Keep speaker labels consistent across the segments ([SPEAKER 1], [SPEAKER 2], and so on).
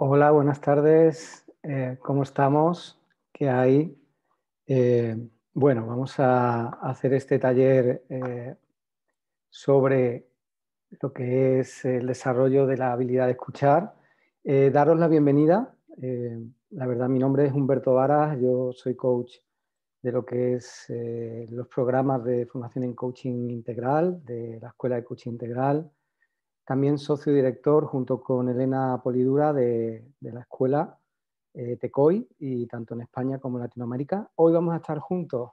[SPEAKER 1] Hola, buenas tardes. ¿Cómo estamos? ¿Qué hay? Bueno, vamos a hacer este taller sobre lo que es el desarrollo de la habilidad de escuchar. Daros la bienvenida. La verdad, mi nombre es Humberto Varas, yo soy coach de lo que es los programas de formación en coaching integral, de la Escuela de Coaching Integral. También socio director junto con Elena Polidura de la escuela TECOI, y tanto en España como en Latinoamérica. Hoy vamos a estar juntos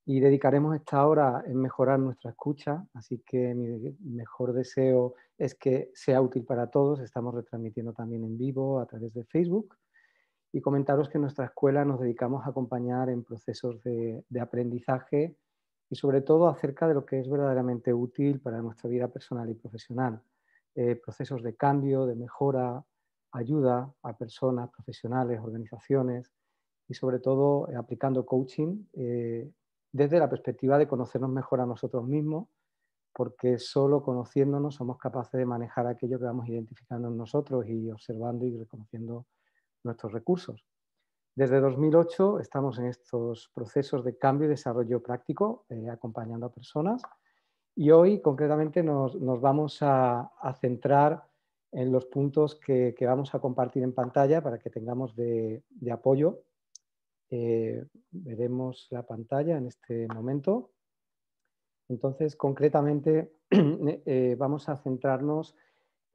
[SPEAKER 1] y dedicaremos esta hora en mejorar nuestra escucha, así que mi mejor deseo es que sea útil para todos. Estamos retransmitiendo también en vivo a través de Facebook y comentaros que en nuestra escuela nos dedicamos a acompañar en procesos de aprendizaje y sobre todo acerca de lo que es verdaderamente útil para nuestra vida personal y profesional. Procesos de cambio, de mejora, ayuda a personas, profesionales, organizaciones y sobre todo aplicando coaching desde la perspectiva de conocernos mejor a nosotros mismos, porque solo conociéndonos somos capaces de manejar aquello que vamos identificando en nosotros y observando y reconociendo nuestros recursos. Desde 2008 estamos en estos procesos de cambio y desarrollo práctico, acompañando a personas, y hoy concretamente nos vamos a centrar en los puntos que vamos a compartir en pantalla para que tengamos de apoyo. Veremos la pantalla en este momento. Entonces, concretamente, vamos a centrarnos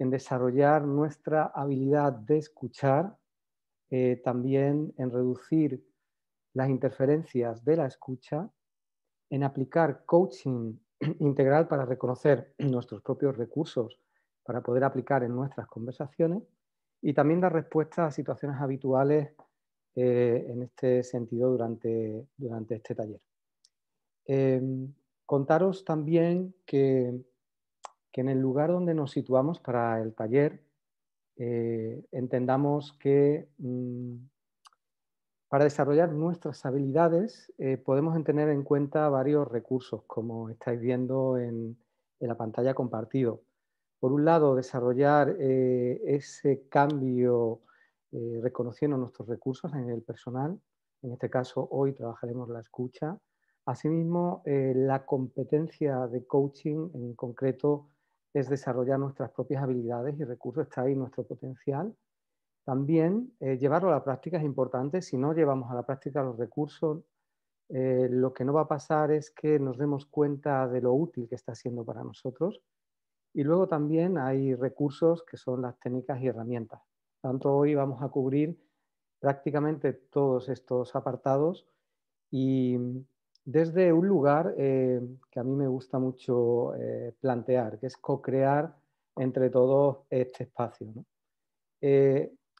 [SPEAKER 1] en desarrollar nuestra habilidad de escuchar, también en reducir las interferencias de la escucha, en aplicar coaching integral para reconocer nuestros propios recursos para poder aplicar en nuestras conversaciones y también dar respuesta a situaciones habituales en este sentido durante este taller. Contaros también que en el lugar donde nos situamos para el taller, entendamos que para desarrollar nuestras habilidades podemos tener en cuenta varios recursos, como estáis viendo en la pantalla compartido. Por un lado, desarrollar ese cambio reconociendo nuestros recursos a nivel personal. En este caso, hoy trabajaremos la escucha. Asimismo, la competencia de coaching en concreto es desarrollar nuestras propias habilidades y recursos. Está ahí nuestro potencial. También llevarlo a la práctica es importante. Si no llevamos a la práctica los recursos, lo que no va a pasar es que nos demos cuenta de lo útil que está siendo para nosotros. Y luego también hay recursos que son las técnicas y herramientas. Tanto hoy vamos a cubrir prácticamente todos estos apartados y desde un lugar que a mí me gusta mucho plantear, que es co-crear entre todos este espacio, ¿no?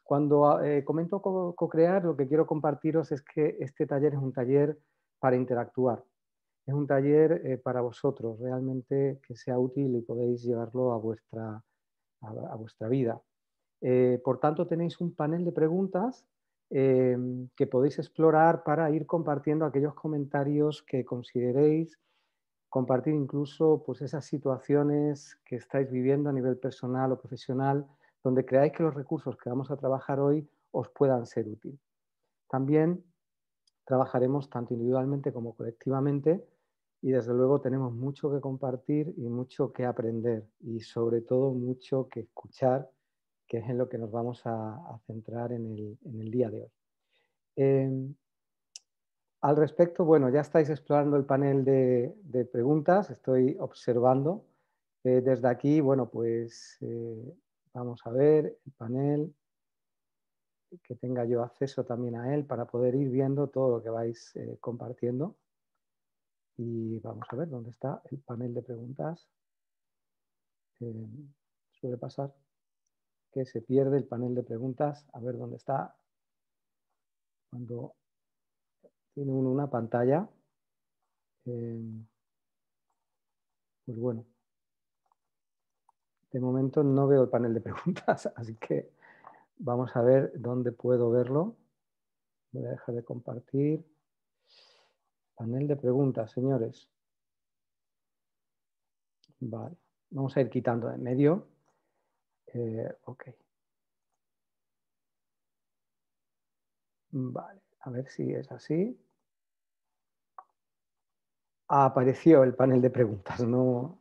[SPEAKER 1] Cuando comento co-crear, lo que quiero compartiros es que este taller es un taller para interactuar. Es un taller para vosotros, realmente que sea útil y podéis llevarlo a vuestra vida. Por tanto, tenéis un panel de preguntas que podéis explorar para ir compartiendo aquellos comentarios que consideréis, compartir incluso pues, esas situaciones que estáis viviendo a nivel personal o profesional, donde creáis que los recursos que vamos a trabajar hoy os puedan ser útiles. También trabajaremos tanto individualmente como colectivamente y desde luego tenemos mucho que compartir y mucho que aprender y sobre todo mucho que escuchar, que es en lo que nos vamos a centrar en el día de hoy. Al respecto, bueno, ya estáis explorando el panel de preguntas, estoy observando. Desde aquí, bueno, pues vamos a ver el panel, que tenga yo acceso también a él para poder ir viendo todo lo que vais compartiendo. Y vamos a ver dónde está el panel de preguntas. Suele pasar que se pierde el panel de preguntas. A ver dónde está. Cuando tiene uno una pantalla, pues bueno, de momento no veo el panel de preguntas, así que vamos a ver dónde puedo verlo. Voy a dejar de compartir. Panel de preguntas, señores. Vale, vamos a ir quitando de en medio. Ok. Vale, a ver si es así. Apareció el panel de preguntas. No,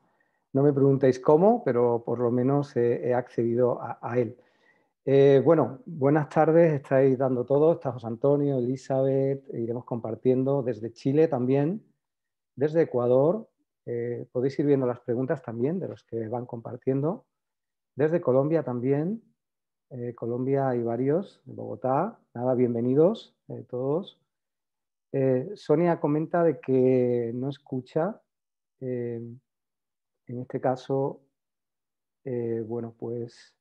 [SPEAKER 1] no me preguntéis cómo, pero por lo menos he accedido a él. Bueno, buenas tardes, estáis dando todo. Está José Antonio, Elizabeth, iremos compartiendo desde Chile también, desde Ecuador. Podéis ir viendo las preguntas también de los que van compartiendo. Desde Colombia también. Colombia hay varios, de Bogotá. Nada, bienvenidos todos. Sonia comenta de que no escucha. En este caso, bueno, pues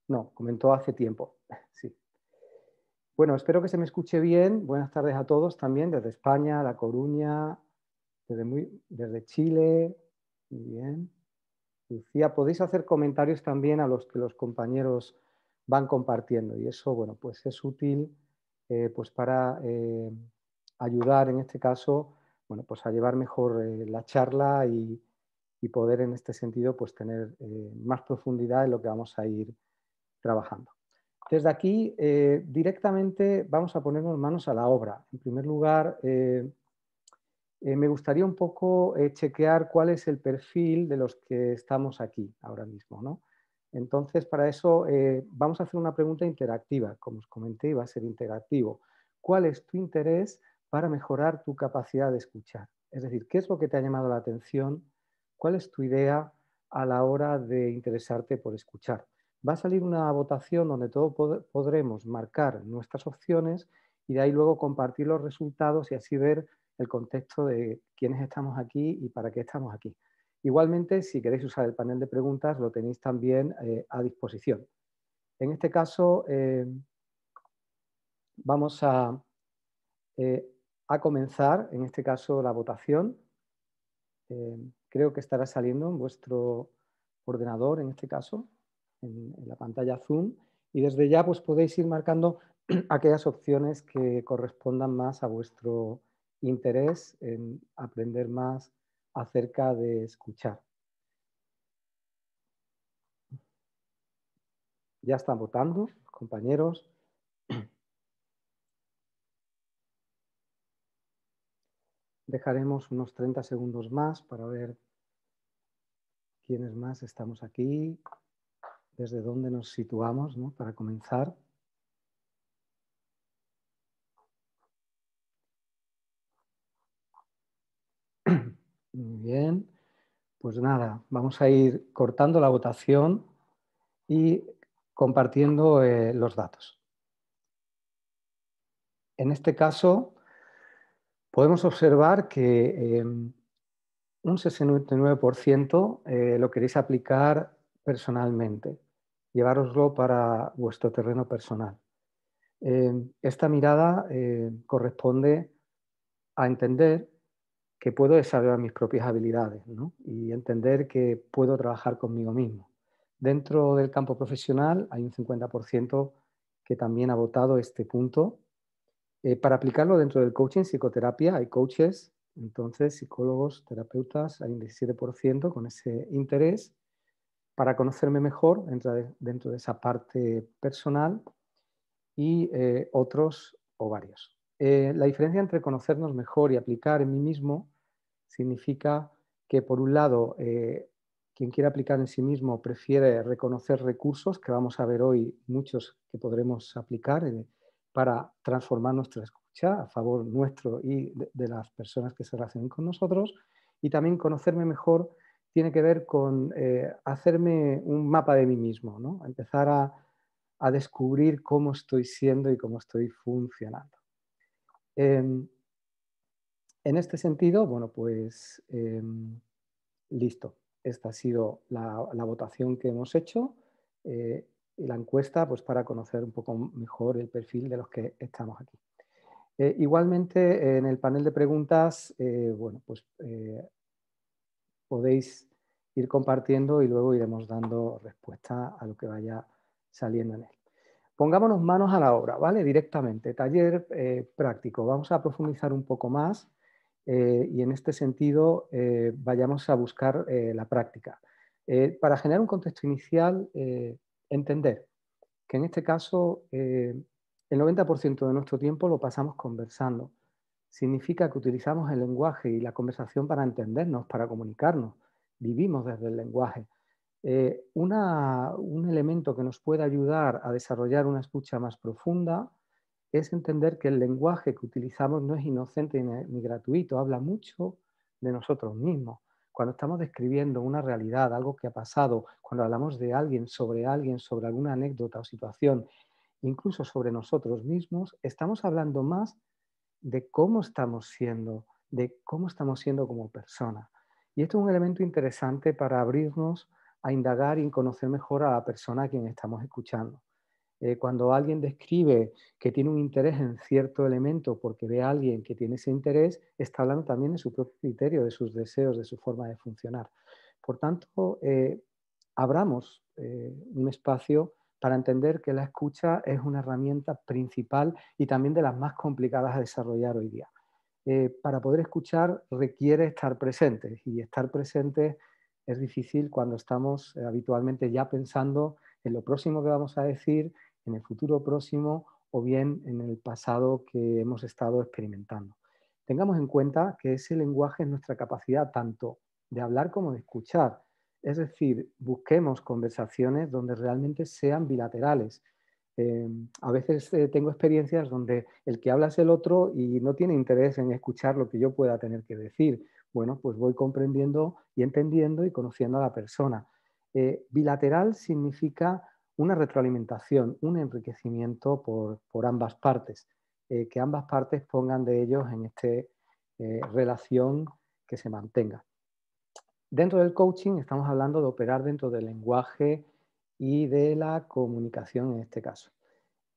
[SPEAKER 1] no, comentó hace tiempo. Sí. Bueno, espero que se me escuche bien. Buenas tardes a todos también, desde España, La Coruña, desde Chile. Muy bien. Lucía, podéis hacer comentarios también a los que los compañeros van compartiendo y eso, bueno, pues es útil pues para ayudar en este caso, bueno, pues a llevar mejor la charla y poder en este sentido pues tener más profundidad en lo que vamos a ir trabajando. Desde aquí, directamente vamos a ponernos manos a la obra. En primer lugar, me gustaría un poco chequear cuál es el perfil de los que estamos aquí ahora mismo, ¿no? Entonces, para eso vamos a hacer una pregunta interactiva. Como os comenté, va a ser interactivo. ¿Cuál es tu interés para mejorar tu capacidad de escuchar? Es decir, ¿qué es lo que te ha llamado la atención? ¿Cuál es tu idea a la hora de interesarte por escuchar? Va a salir una votación donde todos podremos marcar nuestras opciones y de ahí luego compartir los resultados y así ver el contexto de quiénes estamos aquí y para qué estamos aquí. Igualmente, si queréis usar el panel de preguntas, lo tenéis también a disposición. En este caso, vamos eh, a comenzar, en este caso, la votación. Creo que estará saliendo en vuestro ordenador, en este caso, en la pantalla Zoom. Y desde ya pues, podéis ir marcando aquellas opciones que correspondan más a vuestro interés en aprender más acerca de escuchar. Ya están votando, compañeros. Dejaremos unos 30 segundos más para ver quiénes más estamos aquí, desde dónde nos situamos, ¿no? Para comenzar. Muy bien. Pues nada, vamos a ir cortando la votación y compartiendo los datos. En este caso, podemos observar que un 69% lo queréis aplicar personalmente, llevároslo para vuestro terreno personal. Esta mirada corresponde a entender que puedo desarrollar mis propias habilidades, ¿no? Y entender que puedo trabajar conmigo mismo. Dentro del campo profesional hay un 50% que también ha votado este punto. Para aplicarlo dentro del coaching, psicoterapia, hay coaches, entonces psicólogos, terapeutas, hay un 17% con ese interés. Para conocerme mejor, dentro de esa parte personal y otros o varios. La diferencia entre conocernos mejor y aplicar en mí mismo significa que, por un lado, quien quiere aplicar en sí mismo prefiere reconocer recursos, que vamos a ver hoy muchos que podremos aplicar para transformar nuestra escucha a favor nuestro y de las personas que se relacionen con nosotros. Y también conocerme mejor tiene que ver con hacerme un mapa de mí mismo, ¿no? Empezar a descubrir cómo estoy siendo y cómo estoy funcionando. En este sentido, bueno, pues listo. Esta ha sido la votación que hemos hecho y la encuesta pues, para conocer un poco mejor el perfil de los que estamos aquí. Igualmente, en el panel de preguntas, bueno, pues podéis ir compartiendo y luego iremos dando respuesta a lo que vaya saliendo en él. Pongámonos manos a la obra, ¿vale? Directamente, taller práctico. Vamos a profundizar un poco más y en este sentido vayamos a buscar la práctica. Para generar un contexto inicial, entender que en este caso El 90% de nuestro tiempo lo pasamos conversando. Significa que utilizamos el lenguaje y la conversación para entendernos, para comunicarnos. Vivimos desde el lenguaje. Un elemento que nos puede ayudar a desarrollar una escucha más profunda es entender que el lenguaje que utilizamos no es inocente ni gratuito, habla mucho de nosotros mismos. Cuando estamos describiendo una realidad, algo que ha pasado, cuando hablamos de alguien, sobre alguna anécdota o situación, incluso sobre nosotros mismos, estamos hablando más de cómo estamos siendo como persona. Y esto es un elemento interesante para abrirnos a indagar y conocer mejor a la persona a quien estamos escuchando. Cuando alguien describe que tiene un interés en cierto elemento porque ve a alguien que tiene ese interés, está hablando también de su propio criterio, de sus deseos, de su forma de funcionar. Por tanto, abramos un espacio para entender que la escucha es una herramienta principal y también de las más complicadas a desarrollar hoy día. Para poder escuchar requiere estar presentes y estar presentes es difícil cuando estamos habitualmente ya pensando en lo próximo que vamos a decir, en el futuro próximo o bien en el pasado que hemos estado experimentando. Tengamos en cuenta que ese lenguaje es nuestra capacidad tanto de hablar como de escuchar. Es decir, busquemos conversaciones donde realmente sean bilaterales. A veces tengo experiencias donde el que habla es el otro y no tiene interés en escuchar lo que yo pueda tener que decir. Bueno, pues voy comprendiendo y entendiendo y conociendo a la persona. Bilateral significa una retroalimentación, un enriquecimiento por ambas partes, que ambas partes pongan de ellos en esta relación que se mantenga. Dentro del coaching estamos hablando de operar dentro del lenguaje y de la comunicación en este caso.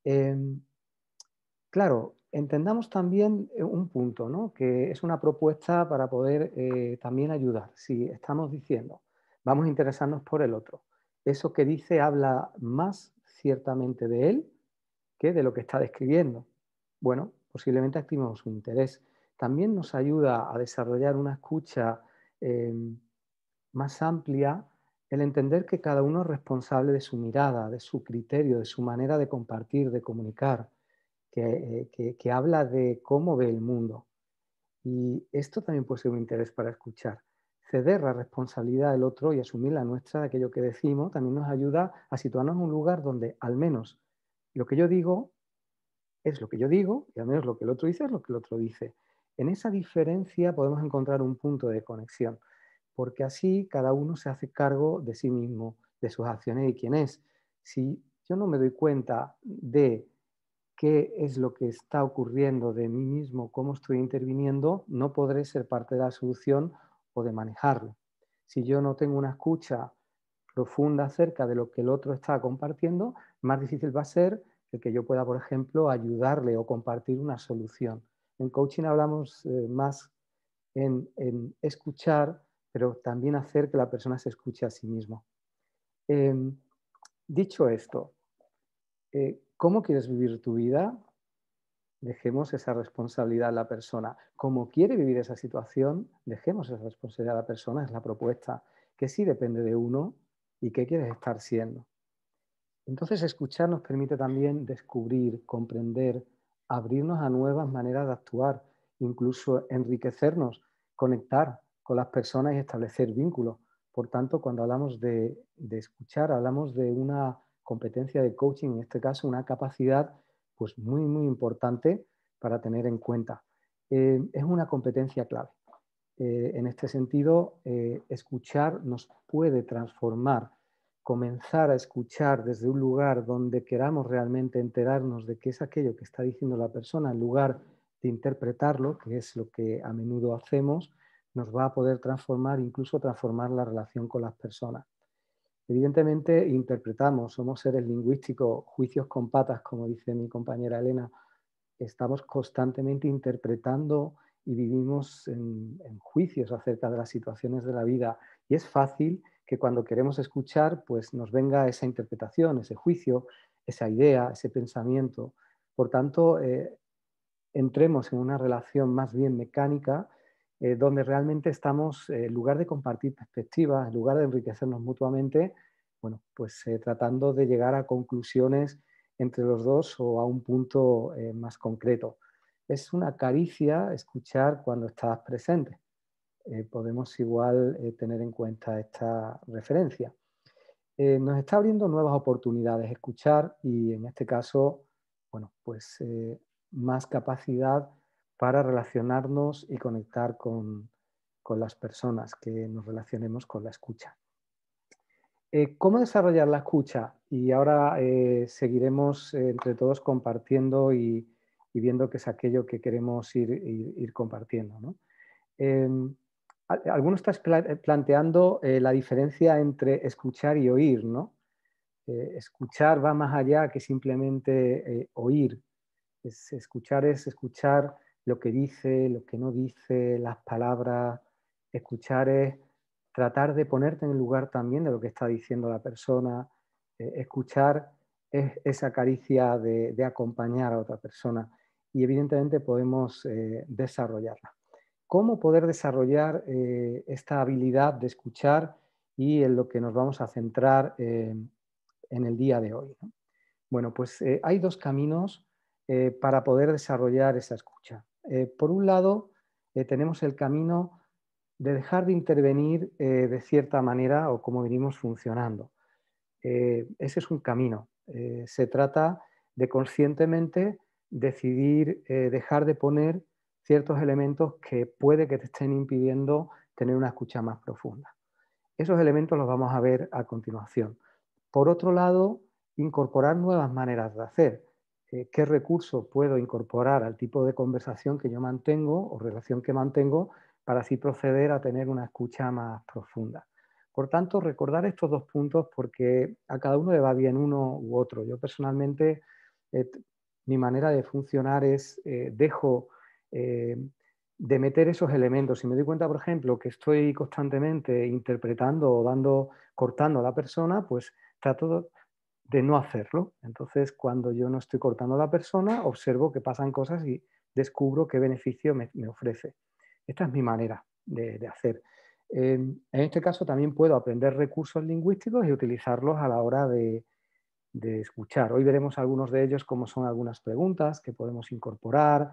[SPEAKER 1] Em, claro, entendamos también un punto, ¿no? Que es una propuesta para poder también ayudar. Si estamos diciendo, vamos a interesarnos por el otro, eso que dice habla más ciertamente de él que de lo que está describiendo. Bueno, posiblemente activemos su interés. También nos ayuda a desarrollar una escucha em, más amplia el entender que cada uno es responsable de su mirada, de su criterio, de su manera de compartir, de comunicar, que habla de cómo ve el mundo. Y esto también puede ser un interés para escuchar. Ceder la responsabilidad del otro y asumir la nuestra de aquello que decimos también nos ayuda a situarnos en un lugar donde al menos lo que yo digo es lo que yo digo y al menos lo que el otro dice es lo que el otro dice. En esa diferencia podemos encontrar un punto de conexión, porque así cada uno se hace cargo de sí mismo, de sus acciones y quién es. Si yo no me doy cuenta de qué es lo que está ocurriendo de mí mismo, cómo estoy interviniendo, no podré ser parte de la solución o de manejarlo. Si yo no tengo una escucha profunda acerca de lo que el otro está compartiendo, más difícil va a ser el que yo pueda, por ejemplo, ayudarle o compartir una solución. En coaching hablamos más en escuchar, pero también hacer que la persona se escuche a sí misma. Em, Dicho esto, ¿cómo quieres vivir tu vida? Dejemos esa responsabilidad a la persona. Como quiere vivir esa situación, dejemos esa responsabilidad a la persona, es la propuesta, que sí depende de uno y qué quieres estar siendo. Entonces, escuchar nos permite también descubrir, comprender, abrirnos a nuevas maneras de actuar, incluso enriquecernos, conectar con las personas y establecer vínculos. Por tanto, cuando hablamos de escuchar, hablamos de una competencia de coaching, en este caso una capacidad pues muy, muy importante para tener en cuenta. Es una competencia clave. En este sentido, escuchar nos puede transformar, comenzar a escuchar desde un lugar donde queramos realmente enterarnos de qué es aquello que está diciendo la persona, en lugar de interpretarlo, que es lo que a menudo hacemos, nos va a poder transformar, incluso transformar la relación con las personas. Evidentemente, interpretamos, somos seres lingüísticos, juicios con patas, como dice mi compañera Elena, estamos constantemente interpretando y vivimos en juicios acerca de las situaciones de la vida. Y es fácil que cuando queremos escuchar, pues nos venga esa interpretación, ese juicio, esa idea, ese pensamiento. Por tanto, entremos en una relación más bien mecánica, donde realmente estamos, en lugar de compartir perspectivas, en lugar de enriquecernos mutuamente, bueno, pues tratando de llegar a conclusiones entre los dos o a un punto más concreto. Es una caricia escuchar cuando estás presente. Podemos igual tener en cuenta esta referencia. Nos está abriendo nuevas oportunidades escuchar y en este caso, bueno, pues más capacidad para relacionarnos y conectar con las personas que nos relacionemos con la escucha. ¿Cómo desarrollar la escucha? Y ahora seguiremos entre todos compartiendo y viendo qué es aquello que queremos ir compartiendo, ¿no? Em, Alguno está planteando la diferencia entre escuchar y oír, ¿no? Escuchar va más allá que simplemente oír. Escuchar es escuchar lo que dice, lo que no dice, las palabras. Escuchar es tratar de ponerte en el lugar también de lo que está diciendo la persona. Escuchar es esa caricia de acompañar a otra persona y evidentemente podemos desarrollarla. ¿Cómo poder desarrollar esta habilidad de escuchar y en lo que nos vamos a centrar en el día de hoy, ¿no? Bueno, pues hay dos caminos para poder desarrollar esa escucha. Por un lado, tenemos el camino de dejar de intervenir de cierta manera o como venimos funcionando. Ese es un camino. Se trata de conscientemente decidir dejar de poner ciertos elementos que puede que te estén impidiendo tener una escucha más profunda. Esos elementos los vamos a ver a continuación. Por otro lado, incorporar nuevas maneras de hacer. ¿Qué recurso puedo incorporar al tipo de conversación que yo mantengo o relación que mantengo para así proceder a tener una escucha más profunda? Por tanto, recordar estos dos puntos porque a cada uno le va bien uno u otro. Yo personalmente, eh, mi manera de funcionar es dejo eh, de meter esos elementos. Si me doy cuenta, por ejemplo, que estoy constantemente interpretando o cortando a la persona, pues trato de no hacerlo. Entonces, cuando yo no estoy cortando a la persona, observo que pasan cosas y descubro qué beneficio me ofrece. Esta es mi manera de hacer. En este caso también puedo aprender recursos lingüísticos y utilizarlos a la hora de escuchar. Hoy veremos algunos de ellos, como son algunas preguntas que podemos incorporar,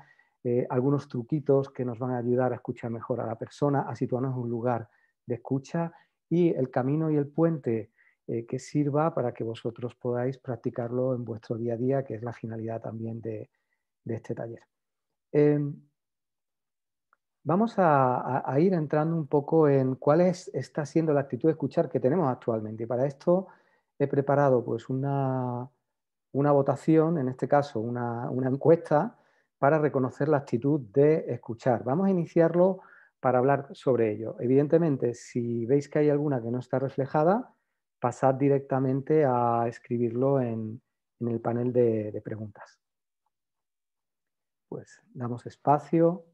[SPEAKER 1] algunos truquitos que nos van a ayudar a escuchar mejor a la persona, a situarnos en un lugar de escucha y el camino y el puente que sirva para que vosotros podáis practicarlo en vuestro día a día, que es la finalidad también de este taller. Em, Vamos a ir entrando un poco en está siendo la actitud de escuchar que tenemos actualmente. Y para esto he preparado pues una votación, en este caso una encuesta, para reconocer la actitud de escuchar. Vamos a iniciarlo para hablar sobre ello. Evidentemente, si veis que hay alguna que no está reflejada, pasad directamente a escribirlo en el panel de preguntas. Pues damos espacio.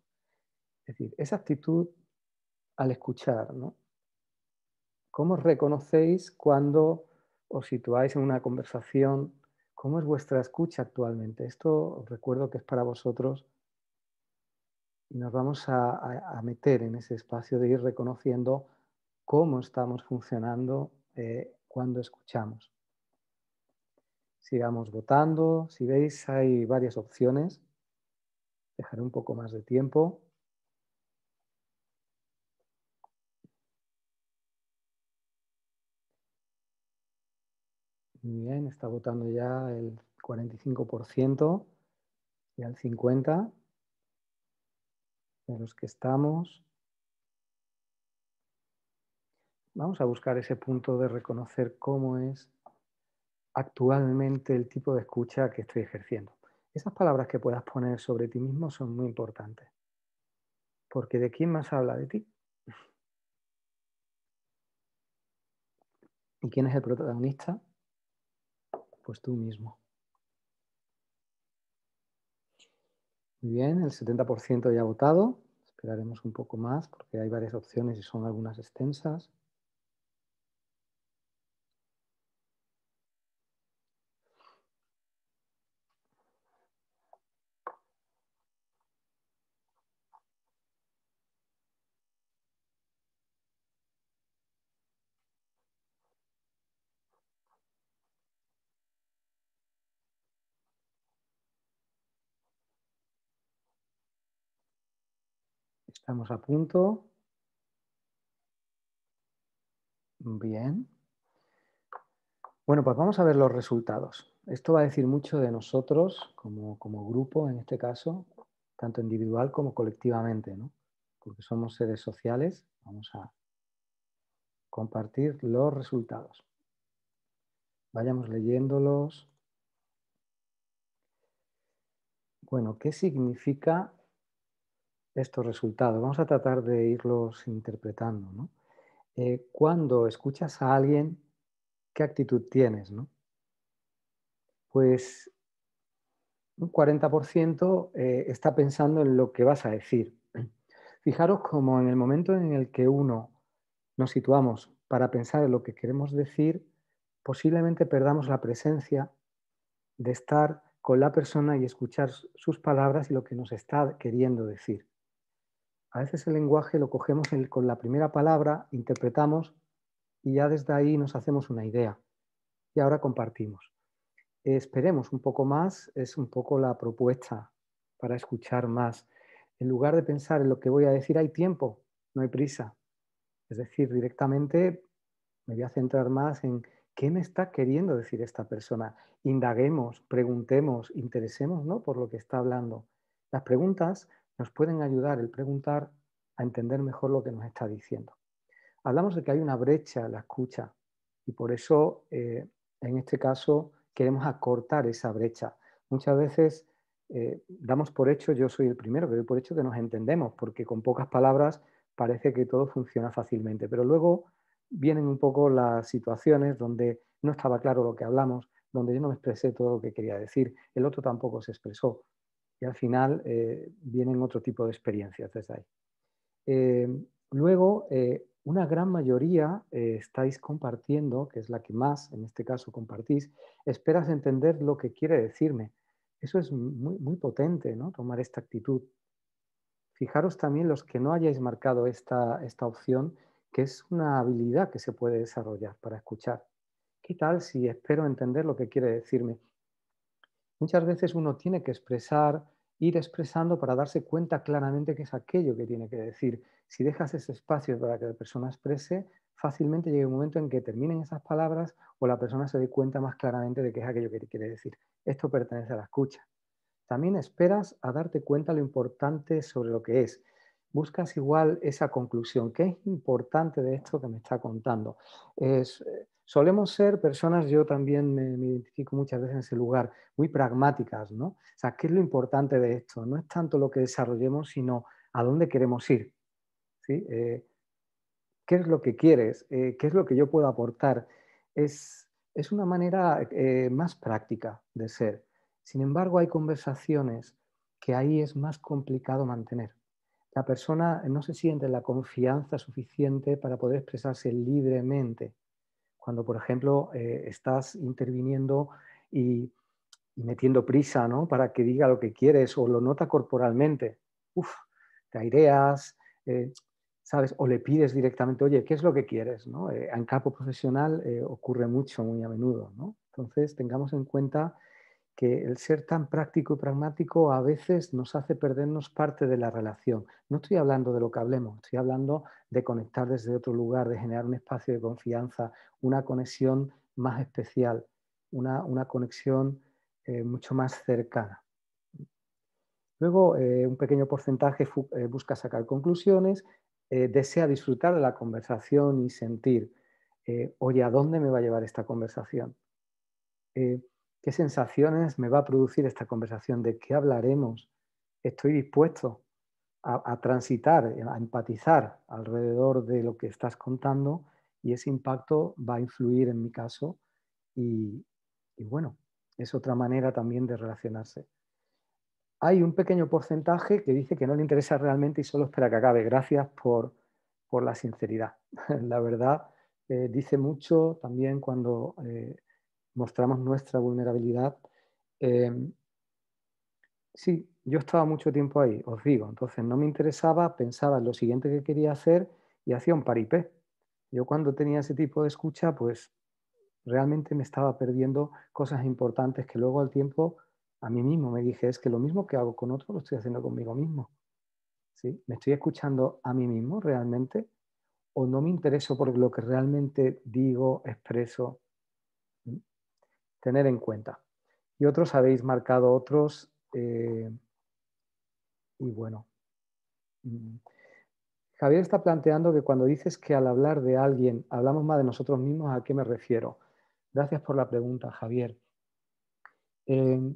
[SPEAKER 1] Es decir, esa actitud al escuchar, ¿no? ¿Cómo reconocéis cuando os situáis en una conversación? ¿Cómo es vuestra escucha actualmente? Esto os recuerdo que es para vosotros y nos vamos a meter en ese espacio de ir reconociendo cómo estamos funcionando cuando escuchamos. Sigamos votando. Si veis, hay varias opciones. Dejaré un poco más de tiempo. Muy bien, está votando ya el 45% y al 50% de los que estamos. Vamos a buscar ese punto de reconocer cómo es actualmente el tipo de escucha que estoy ejerciendo. Esas palabras que puedas poner sobre ti mismo son muy importantes, porque ¿de quién más habla? De ti. ¿Y quién es el protagonista? Pues tú mismo. Muy bien, el 70% ya ha votado. Esperaremos un poco más porque hay varias opciones y son algunas extensas. Estamos a punto. Bien. Bueno, pues vamos a ver los resultados. Esto va a decir mucho de nosotros como grupo, en este caso, tanto individual como colectivamente, ¿no? Porque somos seres sociales. Vamos a compartir los resultados. Vayamos leyéndolos. Bueno, ¿qué significa estos resultados? Vamos a tratar de irlos interpretando, ¿no? Cuando escuchas a alguien, ¿qué actitud tienes, no? Pues un 40% está pensando en lo que vas a decir. Fijaros como en el momento en el que uno nos situamos para pensar en lo que queremos decir, posiblemente perdamos la presencia de estar con la persona y escuchar sus palabras y lo que nos está queriendo decir. A veces el lenguaje lo cogemos con la primera palabra, interpretamos y ya desde ahí nos hacemos una idea y ahora compartimos. Esperemos un poco más, es un poco la propuesta para escuchar más. En lugar de pensar en lo que voy a decir, hay tiempo, no hay prisa. Es decir, directamente me voy a centrar más en qué me está queriendo decir esta persona. Indaguemos, preguntemos, interesemos, ¿no?, por lo que está hablando. Las preguntas nos pueden ayudar, el preguntar, a entender mejor lo que nos está diciendo. Hablamos de que hay una brecha en la escucha y por eso, en este caso, queremos acortar esa brecha. Muchas veces damos por hecho, yo soy el primero que doy por hecho que nos entendemos, porque con pocas palabras parece que todo funciona fácilmente, pero luego vienen un poco las situaciones donde no estaba claro lo que hablamos, donde yo no me expresé todo lo que quería decir, el otro tampoco se expresó y al final vienen otro tipo de experiencias desde ahí. Eh, Luego, una gran mayoría estáis compartiendo, que es la que más en este caso compartís, esperas entender lo que quiere decirme. Eso es muy, muy potente, ¿no? Tomar esta actitud. Fijaros también los que no hayáis marcado esta opción, que es una habilidad que se puede desarrollar para escuchar. ¿Qué tal si espero entender lo que quiere decirme? Muchas veces uno tiene que expresar, ir expresando para darse cuenta claramente qué es aquello que tiene que decir. Si dejas ese espacio para que la persona exprese, fácilmente llega un momento en que terminen esas palabras o la persona se dé cuenta más claramente de qué es aquello que quiere decir. Esto pertenece a la escucha. También esperas a darte cuenta lo importante sobre lo que es. Buscas igual esa conclusión. ¿Qué es importante de esto que me está contando? Solemos ser personas, yo también me identifico muchas veces en ese lugar, muy pragmáticas, ¿no? O sea, ¿qué es lo importante de esto? No es tanto lo que desarrollemos, sino a dónde queremos ir, ¿sí? ¿Qué es lo que quieres? ¿Qué es lo que yo puedo aportar? Es una manera más práctica de ser. Sin embargo, hay conversaciones que ahí es más complicado mantener. La persona no se siente la confianza suficiente para poder expresarse libremente. Cuando, por ejemplo, estás interviniendo y metiendo prisa, ¿no?, para que diga lo que quieres o lo nota corporalmente. Uf, te aireas, eh, ¿sabes? O le pides directamente, oye, ¿qué es lo que quieres? ¿No? En campo profesional ocurre mucho, muy a menudo, ¿no? Entonces, tengamos en cuenta que el ser tan práctico y pragmático a veces nos hace perdernos parte de la relación. No estoy hablando de lo que hablemos, estoy hablando de conectar desde otro lugar, de generar un espacio de confianza, una conexión más especial, una conexión mucho más cercana. Luego, un pequeño porcentaje busca sacar conclusiones, desea disfrutar de la conversación y sentir, oye, ¿a dónde me va a llevar esta conversación? Eh, ¿Qué sensaciones me va a producir esta conversación? ¿De qué hablaremos? Estoy dispuesto a transitar, a empatizar alrededor de lo que estás contando y ese impacto va a influir en mi caso y, y bueno, es otra manera también de relacionarse. Hay un pequeño porcentaje que dice que no le interesa realmente y solo espera que acabe. Gracias por la sinceridad. La verdad, dice mucho también cuando mostramos nuestra vulnerabilidad. Em, sí, yo estaba mucho tiempo ahí, os digo, entonces no me interesaba, pensaba en lo siguiente que quería hacer y hacía un paripé. Yo cuando tenía ese tipo de escucha, pues realmente me estaba perdiendo cosas importantes que luego al tiempo a mí mismo me dije, es que lo mismo que hago con otro lo estoy haciendo conmigo mismo. ¿Sí? ¿Me estoy escuchando a mí mismo realmente? ¿O no me intereso por lo que realmente digo, expreso? ¿Mm? Tener en cuenta. Y otros habéis marcado otros, y bueno. mm, Javier está planteando que cuando dices que al hablar de alguien hablamos más de nosotros mismos, ¿a qué me refiero? Gracias por la pregunta, Javier. Eh,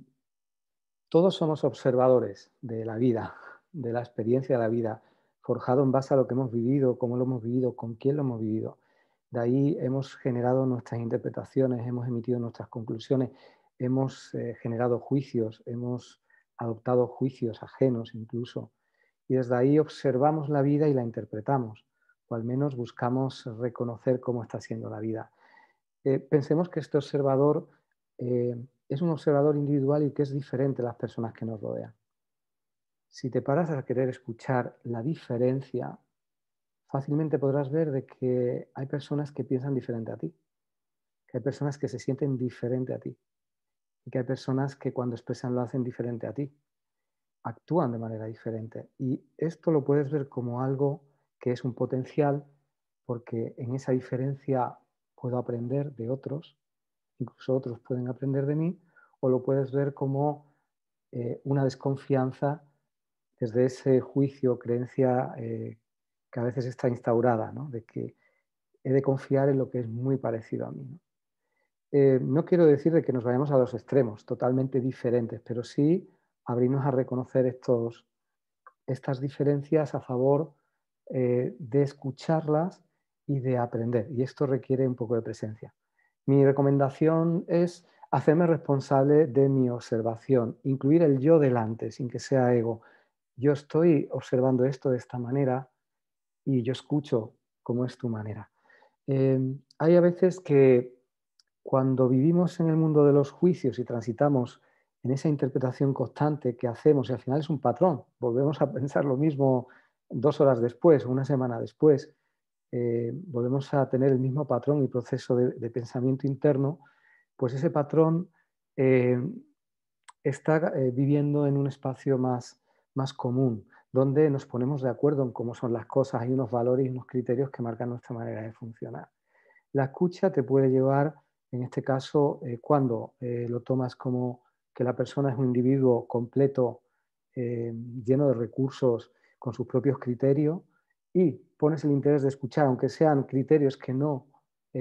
[SPEAKER 1] Todos somos observadores de la vida, de la experiencia de la vida, forjado en base a lo que hemos vivido, cómo lo hemos vivido, con quién lo hemos vivido. De ahí hemos generado nuestras interpretaciones, hemos emitido nuestras conclusiones, hemos generado juicios, hemos adoptado juicios ajenos incluso. Y desde ahí observamos la vida y la interpretamos, o al menos buscamos reconocer cómo está siendo la vida. Pensemos que este observador es un observador individual y que es diferente a las personas que nos rodean. Si te paras a querer escuchar la diferencia, fácilmente podrás ver de que hay personas que piensan diferente a ti, que hay personas que se sienten diferente a ti y que hay personas que cuando expresan lo hacen diferente a ti, actúan de manera diferente. Y esto lo puedes ver como algo que es un potencial porque en esa diferencia puedo aprender de otros, incluso otros pueden aprender de mí, o lo puedes ver como una desconfianza desde ese juicio o creencia que a veces está instaurada, ¿no? De que he de confiar en lo que es muy parecido a mí, ¿no? No quiero decir de que nos vayamos a los extremos, totalmente diferentes, pero sí abrirnos a reconocer estas diferencias a favor de escucharlas y de aprender. Y esto requiere un poco de presencia. Mi recomendación es hacerme responsable de mi observación, incluir el yo delante, sin que sea ego. Yo estoy observando esto de esta manera y yo escucho cómo es tu manera. Hay a veces que cuando vivimos en el mundo de los juicios y transitamos en esa interpretación constante que hacemos, y al final es un patrón, volvemos a pensar lo mismo 2 horas después, una semana después, volvemos a tener el mismo patrón y proceso de pensamiento interno, pues ese patrón eh, está viviendo en un espacio más común, donde nos ponemos de acuerdo en cómo son las cosas, hay unos valores y unos criterios que marcan nuestra manera de funcionar. La escucha te puede llevar, en este caso, cuando lo tomas como que la persona es un individuo completo, lleno de recursos, con sus propios criterios, y pones el interés de escuchar, aunque sean criterios que no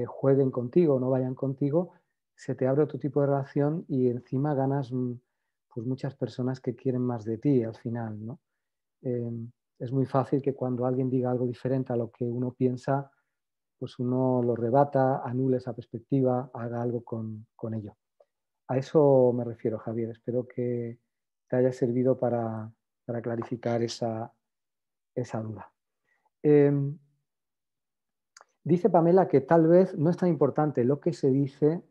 [SPEAKER 1] jueguen contigo, no vayan contigo, se te abre otro tipo de relación y encima ganas pues muchas personas que quieren más de ti al final, ¿no? Eh, es muy fácil que cuando alguien diga algo diferente a lo que uno piensa, pues uno lo rebata, anule esa perspectiva, haga algo con ello. A eso me refiero, Javier. Espero que te haya servido para clarificar esa duda. Em, Dice Pamela que tal vez no es tan importante lo que se dice,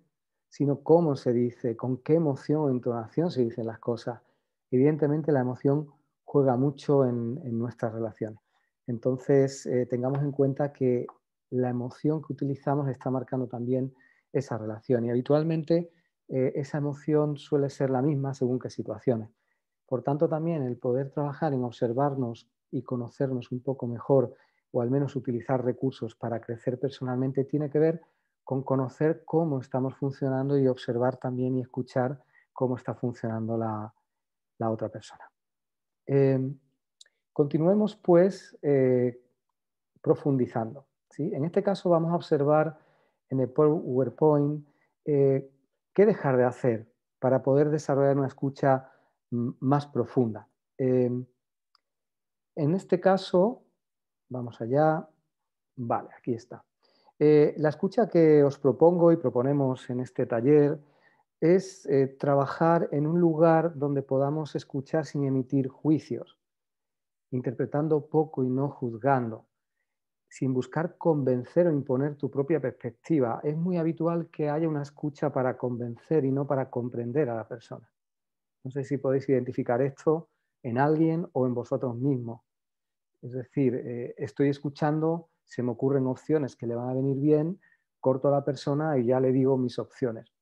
[SPEAKER 1] sino cómo se dice, con qué emoción o entonación se dicen las cosas. Evidentemente la emoción juega mucho en nuestras relaciones. Entonces, tengamos en cuenta que la emoción que utilizamos está marcando también esa relación y habitualmente esa emoción suele ser la misma según qué situaciones. Por tanto, también el poder trabajar en observarnos y conocernos un poco mejor o al menos utilizar recursos para crecer personalmente, tiene que ver con conocer cómo estamos funcionando y observar también y escuchar cómo está funcionando la otra persona. Eh, Continuemos pues profundizando, ¿sí? En este caso vamos a observar en el PowerPoint eh, qué dejar de hacer para poder desarrollar una escucha más profunda. En este caso, vamos allá. Vale, aquí está. La escucha que os propongo y proponemos en este taller es trabajar en un lugar donde podamos escuchar sin emitir juicios, interpretando poco y no juzgando, sin buscar convencer o imponer tu propia perspectiva. Es muy habitual que haya una escucha para convencer y no para comprender a la persona. No sé si podéis identificar esto en alguien o en vosotros mismos. Es decir, estoy escuchando, se me ocurren opciones que le van a venir bien, corto a la persona y ya le digo mis opciones.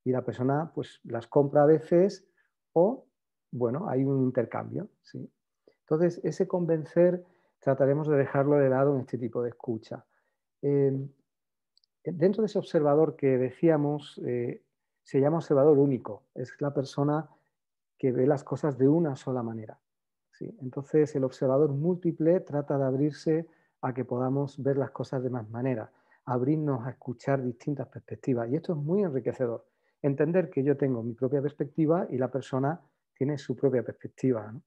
[SPEAKER 1] Y la persona pues las compra a veces o, bueno, hay un intercambio, ¿sí? Entonces, ese convencer trataremos de dejarlo de lado en este tipo de escucha. Eh, Dentro de ese observador que decíamos, se llama observador único. Es la persona que ve las cosas de una sola manera. ¿Sí? Entonces, el observador múltiple trata de abrirse a que podamos ver las cosas de más maneras, abrirnos a escuchar distintas perspectivas. Y esto es muy enriquecedor. Entender que yo tengo mi propia perspectiva y la persona tiene su propia perspectiva, ¿no?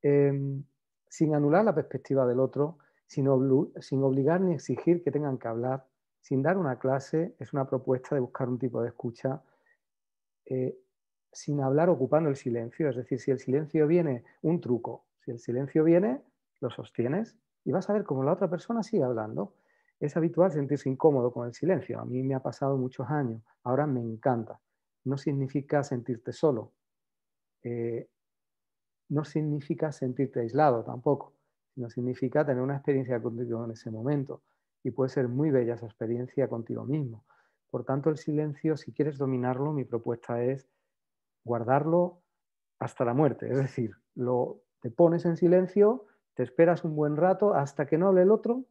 [SPEAKER 1] Eh, Sin anular la perspectiva del otro, sin obligar ni exigir que tengan que hablar, sin dar una clase, es una propuesta de buscar un tipo de escucha eh, sin hablar ocupando el silencio. Es decir, si el silencio viene, un truco, si el silencio viene, lo sostienes y vas a ver cómo la otra persona sigue hablando. Es habitual sentirse incómodo con el silencio. A mí me ha pasado muchos años. Ahora me encanta. No significa sentirte solo. Eh, no significa sentirte aislado tampoco, sino significa tener una experiencia contigo en ese momento. Y puede ser muy bella esa experiencia contigo mismo. Por tanto, el silencio, si quieres dominarlo, mi propuesta es guardarlo hasta la muerte. Es decir, te pones en silencio, te esperas un buen rato hasta que no hable el otro,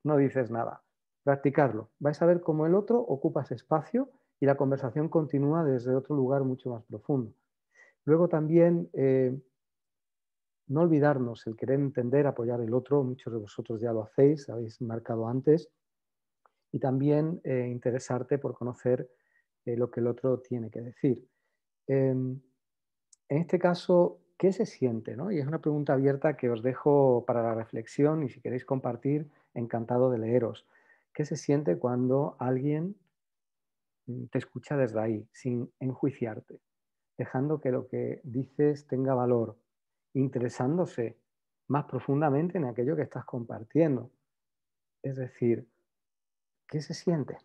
[SPEAKER 1] no dices nada. Practicarlo. Vais a ver cómo el otro ocupa ese espacio y la conversación continúa desde otro lugar mucho más profundo. Luego también no olvidarnos el querer entender, apoyar el otro. Muchos de vosotros ya lo hacéis, habéis marcado antes. Y también interesarte por conocer lo que el otro tiene que decir. En este caso, ¿qué se siente? ¿No? Y es una pregunta abierta que os dejo para la reflexión y si queréis compartir, encantado de leeros. ¿Qué se siente cuando alguien te escucha desde ahí, sin enjuiciarte, dejando que lo que dices tenga valor, interesándose más profundamente en aquello que estás compartiendo? Es decir, ¿qué se siente?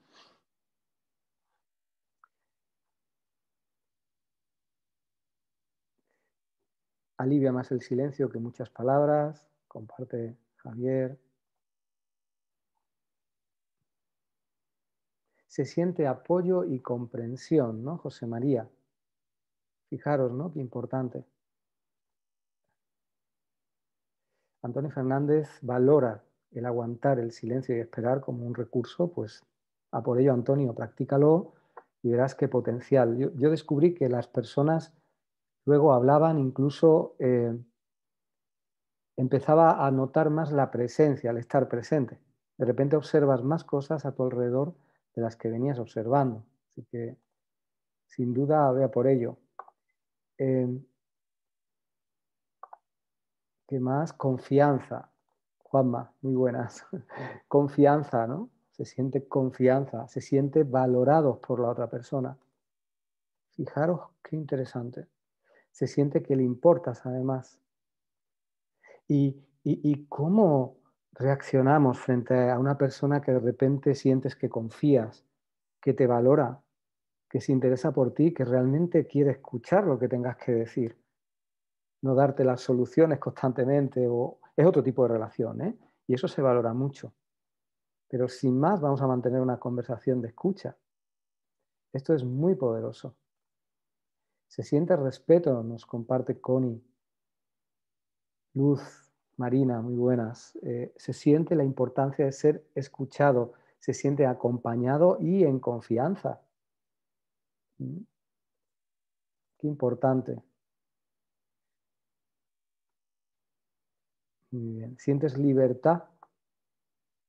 [SPEAKER 1] Alivia más el silencio que muchas palabras. Comparte, Javier. Se siente apoyo y comprensión, ¿no? José María. Fijaros, ¿no? Qué importante. Antonio Fernández valora el aguantar el silencio y esperar como un recurso, pues a por ello, Antonio, practícalo y verás qué potencial. Yo descubrí que las personas luego hablaban, incluso empezaba a notar más la presencia, al estar presente. De repente observas más cosas a tu alrededor de las que venías observando. Así que, sin duda, vea por ello. Eh, ¿Qué más? Confianza. Juanma, muy buenas. Confianza, ¿no? Se siente confianza, se siente valorados por la otra persona. Fijaros qué interesante. Se siente que le importas además. Y cómo reaccionamos frente a una persona que de repente sientes que confías, que te valora, que se interesa por ti, que realmente quiere escuchar lo que tengas que decir, no darte las soluciones constantemente, o es otro tipo de relación, ¿eh? Y eso se valora mucho. Pero sin más vamos a mantener una conversación de escucha. Esto es muy poderoso. Se siente respeto, nos comparte Connie. Luz, Marina, muy buenas. Se siente la importancia de ser escuchado, se siente acompañado y en confianza. Mm, qué importante. Muy bien. Sientes libertad,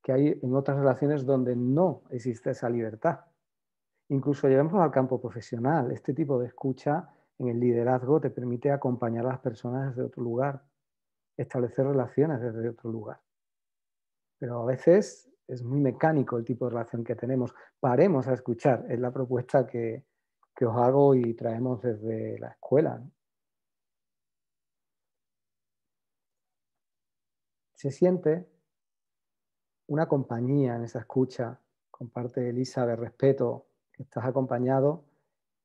[SPEAKER 1] que hay en otras relaciones donde no existe esa libertad. Incluso llevemos al campo profesional. Este tipo de escucha en el liderazgo te permite acompañar a las personas desde otro lugar, establecer relaciones desde otro lugar. Pero a veces es muy mecánico el tipo de relación que tenemos. Paremos a escuchar, es la propuesta que os hago y traemos desde la escuela, ¿no? Se siente una compañía en esa escucha, comparte Elisa, de respeto, que estás acompañado,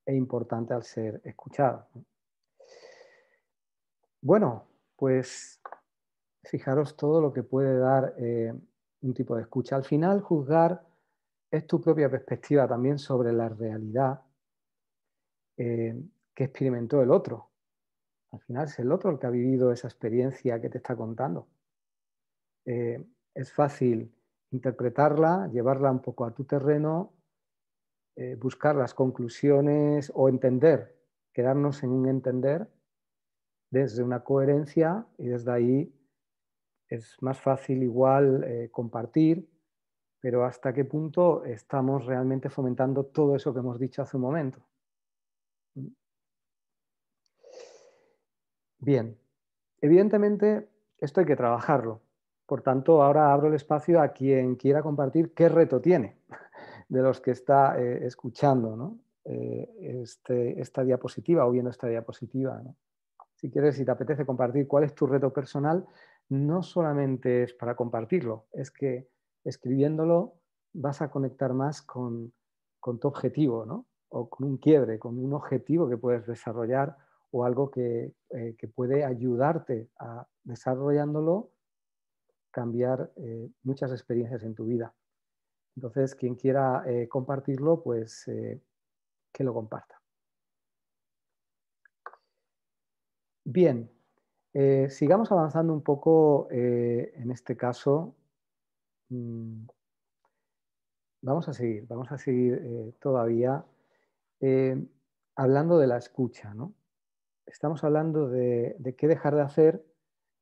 [SPEAKER 1] es importante al ser escuchado, ¿no? Bueno, pues fijaros todo lo que puede dar un tipo de escucha. Al final, juzgar es tu propia perspectiva también sobre la realidad que experimentó el otro. Al final es el otro el que ha vivido esa experiencia que te está contando. Es fácil interpretarla, llevarla un poco a tu terreno, buscar las conclusiones o entender, quedarnos en un entender desde una coherencia y desde ahí es más fácil igual compartir, pero hasta qué punto estamos realmente fomentando todo eso que hemos dicho hace un momento. Bien, evidentemente esto hay que trabajarlo. Por tanto, ahora abro el espacio a quien quiera compartir qué reto tiene de los que está escuchando, ¿no? Esta diapositiva o viendo esta diapositiva, ¿no? Si quieres, si te apetece compartir cuál es tu reto personal, no solamente es para compartirlo, es que escribiéndolo vas a conectar más con tu objetivo, ¿no? O con un quiebre, con un objetivo que puedes desarrollar o algo que puede ayudarte a, desarrollándolo, cambiar muchas experiencias en tu vida. Entonces, quien quiera compartirlo, pues que lo comparta. Bien, sigamos avanzando un poco en este caso. mm, vamos a seguir todavía eh, hablando de la escucha, ¿no? Estamos hablando de qué dejar de hacer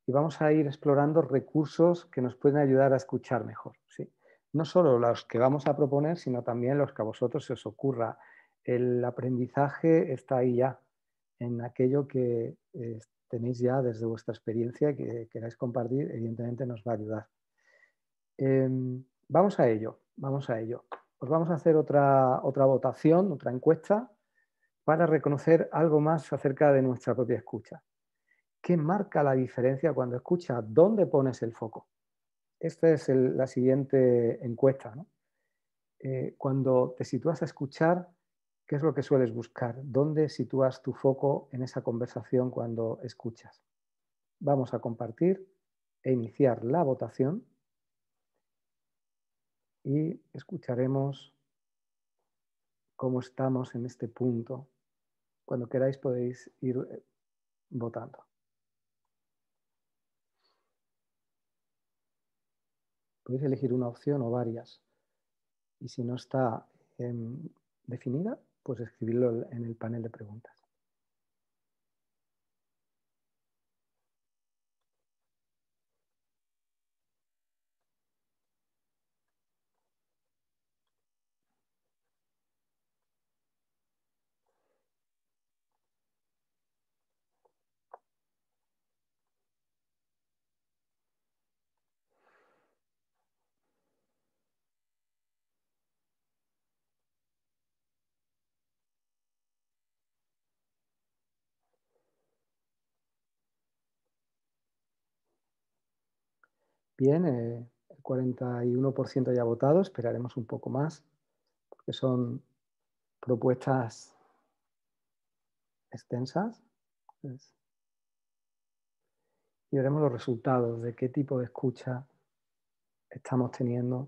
[SPEAKER 1] y vamos a ir explorando recursos que nos pueden ayudar a escuchar mejor, ¿sí? No solo los que vamos a proponer, sino también los que a vosotros se os ocurra. El aprendizaje está ahí ya, en aquello que tenéis ya desde vuestra experiencia que queráis compartir, evidentemente nos va a ayudar. Vamos a ello, vamos a ello. Os vamos a hacer otra votación, otra encuesta, para reconocer algo más acerca de nuestra propia escucha. ¿Qué marca la diferencia cuando escuchas? ¿Dónde pones el foco? Esta es la siguiente encuesta, ¿no? Cuando te sitúas a escuchar, ¿qué es lo que sueles buscar? ¿Dónde sitúas tu foco en esa conversación cuando escuchas? Vamos a compartir e iniciar la votación y escucharemos cómo estamos en este punto. Cuando queráis podéis ir votando. Podéis elegir una opción o varias. Y si no está definida, pues escribirlo en el panel de preguntas. Bien, el 41% ya ha votado, esperaremos un poco más, porque son propuestas extensas. Pues, y veremos los resultados de qué tipo de escucha estamos teniendo,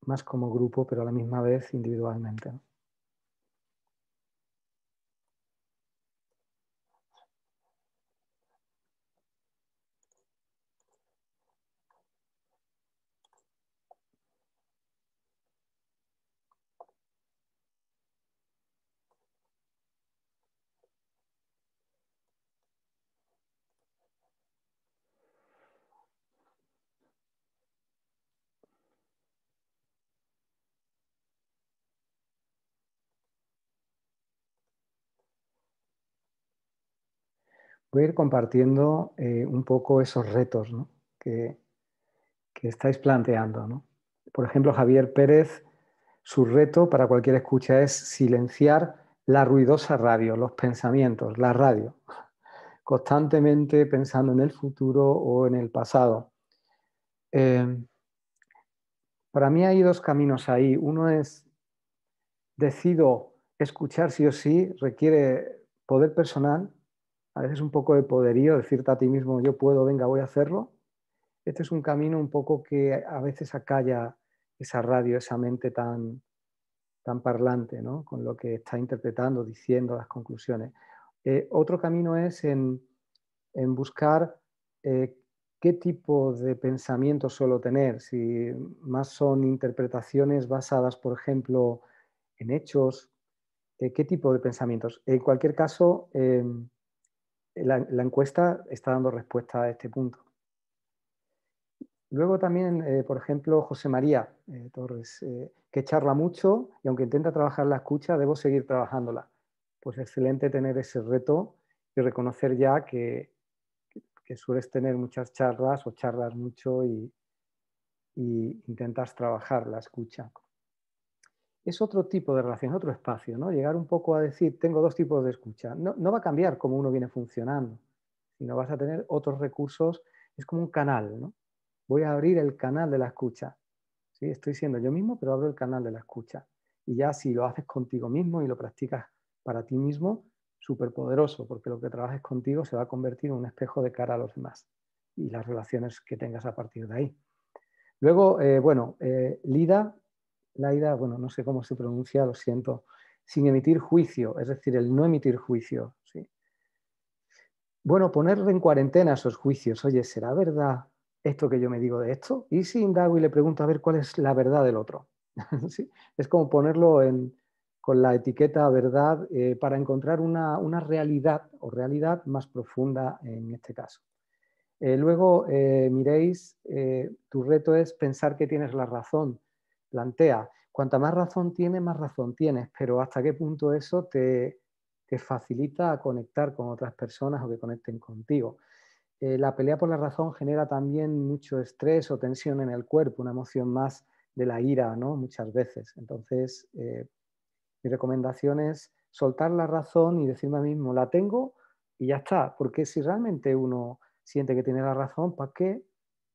[SPEAKER 1] más como grupo, pero a la misma vez individualmente, ¿no? Voy a ir compartiendo un poco esos retos, ¿no? que estáis planteando, ¿no? Por ejemplo, Javier Pérez, su reto para cualquier escucha es silenciar la ruidosa radio, los pensamientos, la radio, constantemente pensando en el futuro o en el pasado. Eh, para mí hay dos caminos ahí. Uno es, decido escuchar sí o sí, requiere poder personal, a veces un poco de poderío, decirte a ti mismo, yo puedo, venga, voy a hacerlo. Este es un camino un poco que a veces acalla esa radio, esa mente tan parlante, ¿no? Con lo que está interpretando, diciendo las conclusiones. Otro camino es en buscar qué tipo de pensamiento suelo tener, si más son interpretaciones basadas, por ejemplo, en hechos, qué tipo de pensamientos. En cualquier caso, la encuesta está dando respuesta a este punto. Luego también, por ejemplo, José María Torres, que charla mucho y aunque intenta trabajar la escucha, debo seguir trabajándola. Pues excelente tener ese reto y reconocer ya que sueles tener muchas charlas o charlas mucho y intentas trabajar la escucha. Es otro tipo de relación, otro espacio, ¿no? Llegar un poco a decir, tengo dos tipos de escucha. No, no va a cambiar cómo uno viene funcionando, sino vas a tener otros recursos, es como un canal, ¿no? Voy a abrir el canal de la escucha. ¿Sí? Estoy siendo yo mismo, pero abro el canal de la escucha. Y ya si lo haces contigo mismo y lo practicas para ti mismo, súper poderoso, porque lo que trabajes contigo se va a convertir en un espejo de cara a los demás y las relaciones que tengas a partir de ahí. Luego, bueno, Laida, bueno, no sé cómo se pronuncia, lo siento, sin emitir juicio, es decir, el no emitir juicio. ¿Sí? Bueno, ponerle en cuarentena esos juicios. Oye, ¿será verdad esto que yo me digo de esto? Y si indago y le pregunto a ver cuál es la verdad del otro. ¿Sí? Es como ponerlo con la etiqueta verdad para encontrar una realidad o realidad más profunda en este caso. Luego, miréis, tu reto es pensar que tienes la razón. Plantea, cuanta más razón tienes, más razón tienes, pero hasta qué punto eso te facilita conectar con otras personas o que conecten contigo. La pelea por la razón genera también mucho estrés o tensión en el cuerpo, una emoción más de la ira, ¿no? Muchas veces. Entonces, mi recomendación es soltar la razón y decirme a mí mismo, la tengo y ya está. Porque si realmente uno siente que tiene la razón, ¿para qué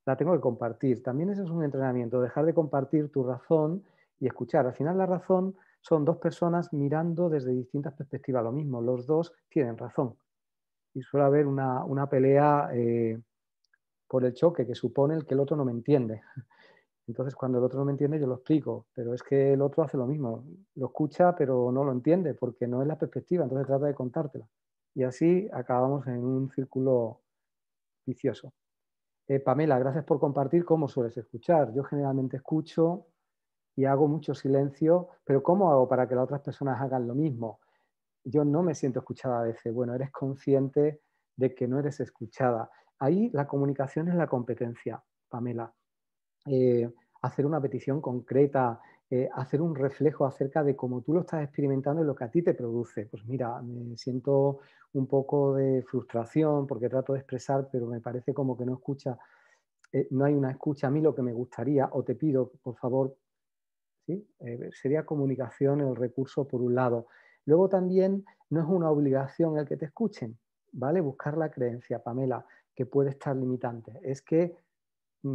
[SPEAKER 1] la tengo que compartir? También eso es un entrenamiento, dejar de compartir tu razón y escuchar. Al final la razón son dos personas mirando desde distintas perspectivas lo mismo. Los dos tienen razón. Y suele haber una pelea por el choque que supone el que el otro no me entiende. Entonces, cuando el otro no me entiende, yo lo explico, pero es que el otro hace lo mismo. Lo escucha, pero no lo entiende porque no es la perspectiva, entonces trata de contártela. Y así acabamos en un círculo vicioso. Pamela, gracias por compartir cómo sueles escuchar. Yo generalmente escucho y hago mucho silencio, pero ¿cómo hago para que las otras personas hagan lo mismo? Yo no me siento escuchada a veces. Bueno, eres consciente de que no eres escuchada. Ahí la comunicación es la competencia, Pamela. Hacer una petición concreta, hacer un reflejo acerca de cómo tú lo estás experimentando y lo que a ti te produce. Pues mira, me siento un poco de frustración porque trato de expresar, pero me parece como que no escucha, no hay una escucha a mí lo que me gustaría, o te pido, por favor, ¿sí? Sería comunicación el recurso por un lado. Luego también no es una obligación el que te escuchen, ¿vale? Buscar la creencia, Pamela, que puede estar limitante. Es que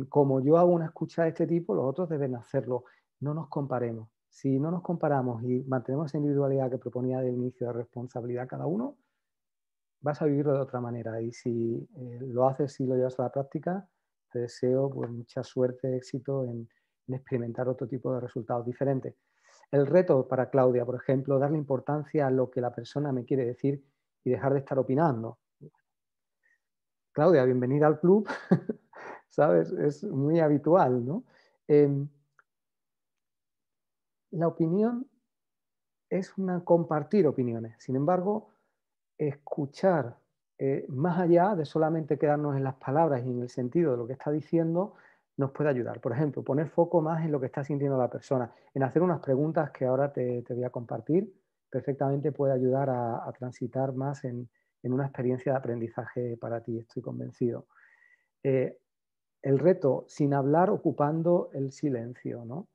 [SPEAKER 1] como yo hago una escucha de este tipo, los otros deben hacerlo. No nos comparemos. Si no nos comparamos y mantenemos esa individualidad que proponía del inicio de responsabilidad cada uno, vas a vivirlo de otra manera. Y si lo haces y lo llevas a la práctica, te deseo pues, mucha suerte, éxito en experimentar otro tipo de resultados diferentes. El reto para Claudia, por ejemplo, darle importancia a lo que la persona me quiere decir y dejar de estar opinando. Claudia, bienvenida al club, ¿sabes? Es muy habitual, ¿no? Eh, la opinión es una compartir opiniones. Sin embargo, escuchar más allá de solamente quedarnos en las palabras y en el sentido de lo que está diciendo, nos puede ayudar. Por ejemplo, poner foco más en lo que está sintiendo la persona, en hacer unas preguntas que ahora te voy a compartir, perfectamente puede ayudar a transitar más en una experiencia de aprendizaje para ti, estoy convencido. Eh, el reto, sin hablar, ocupando el silencio, ¿no?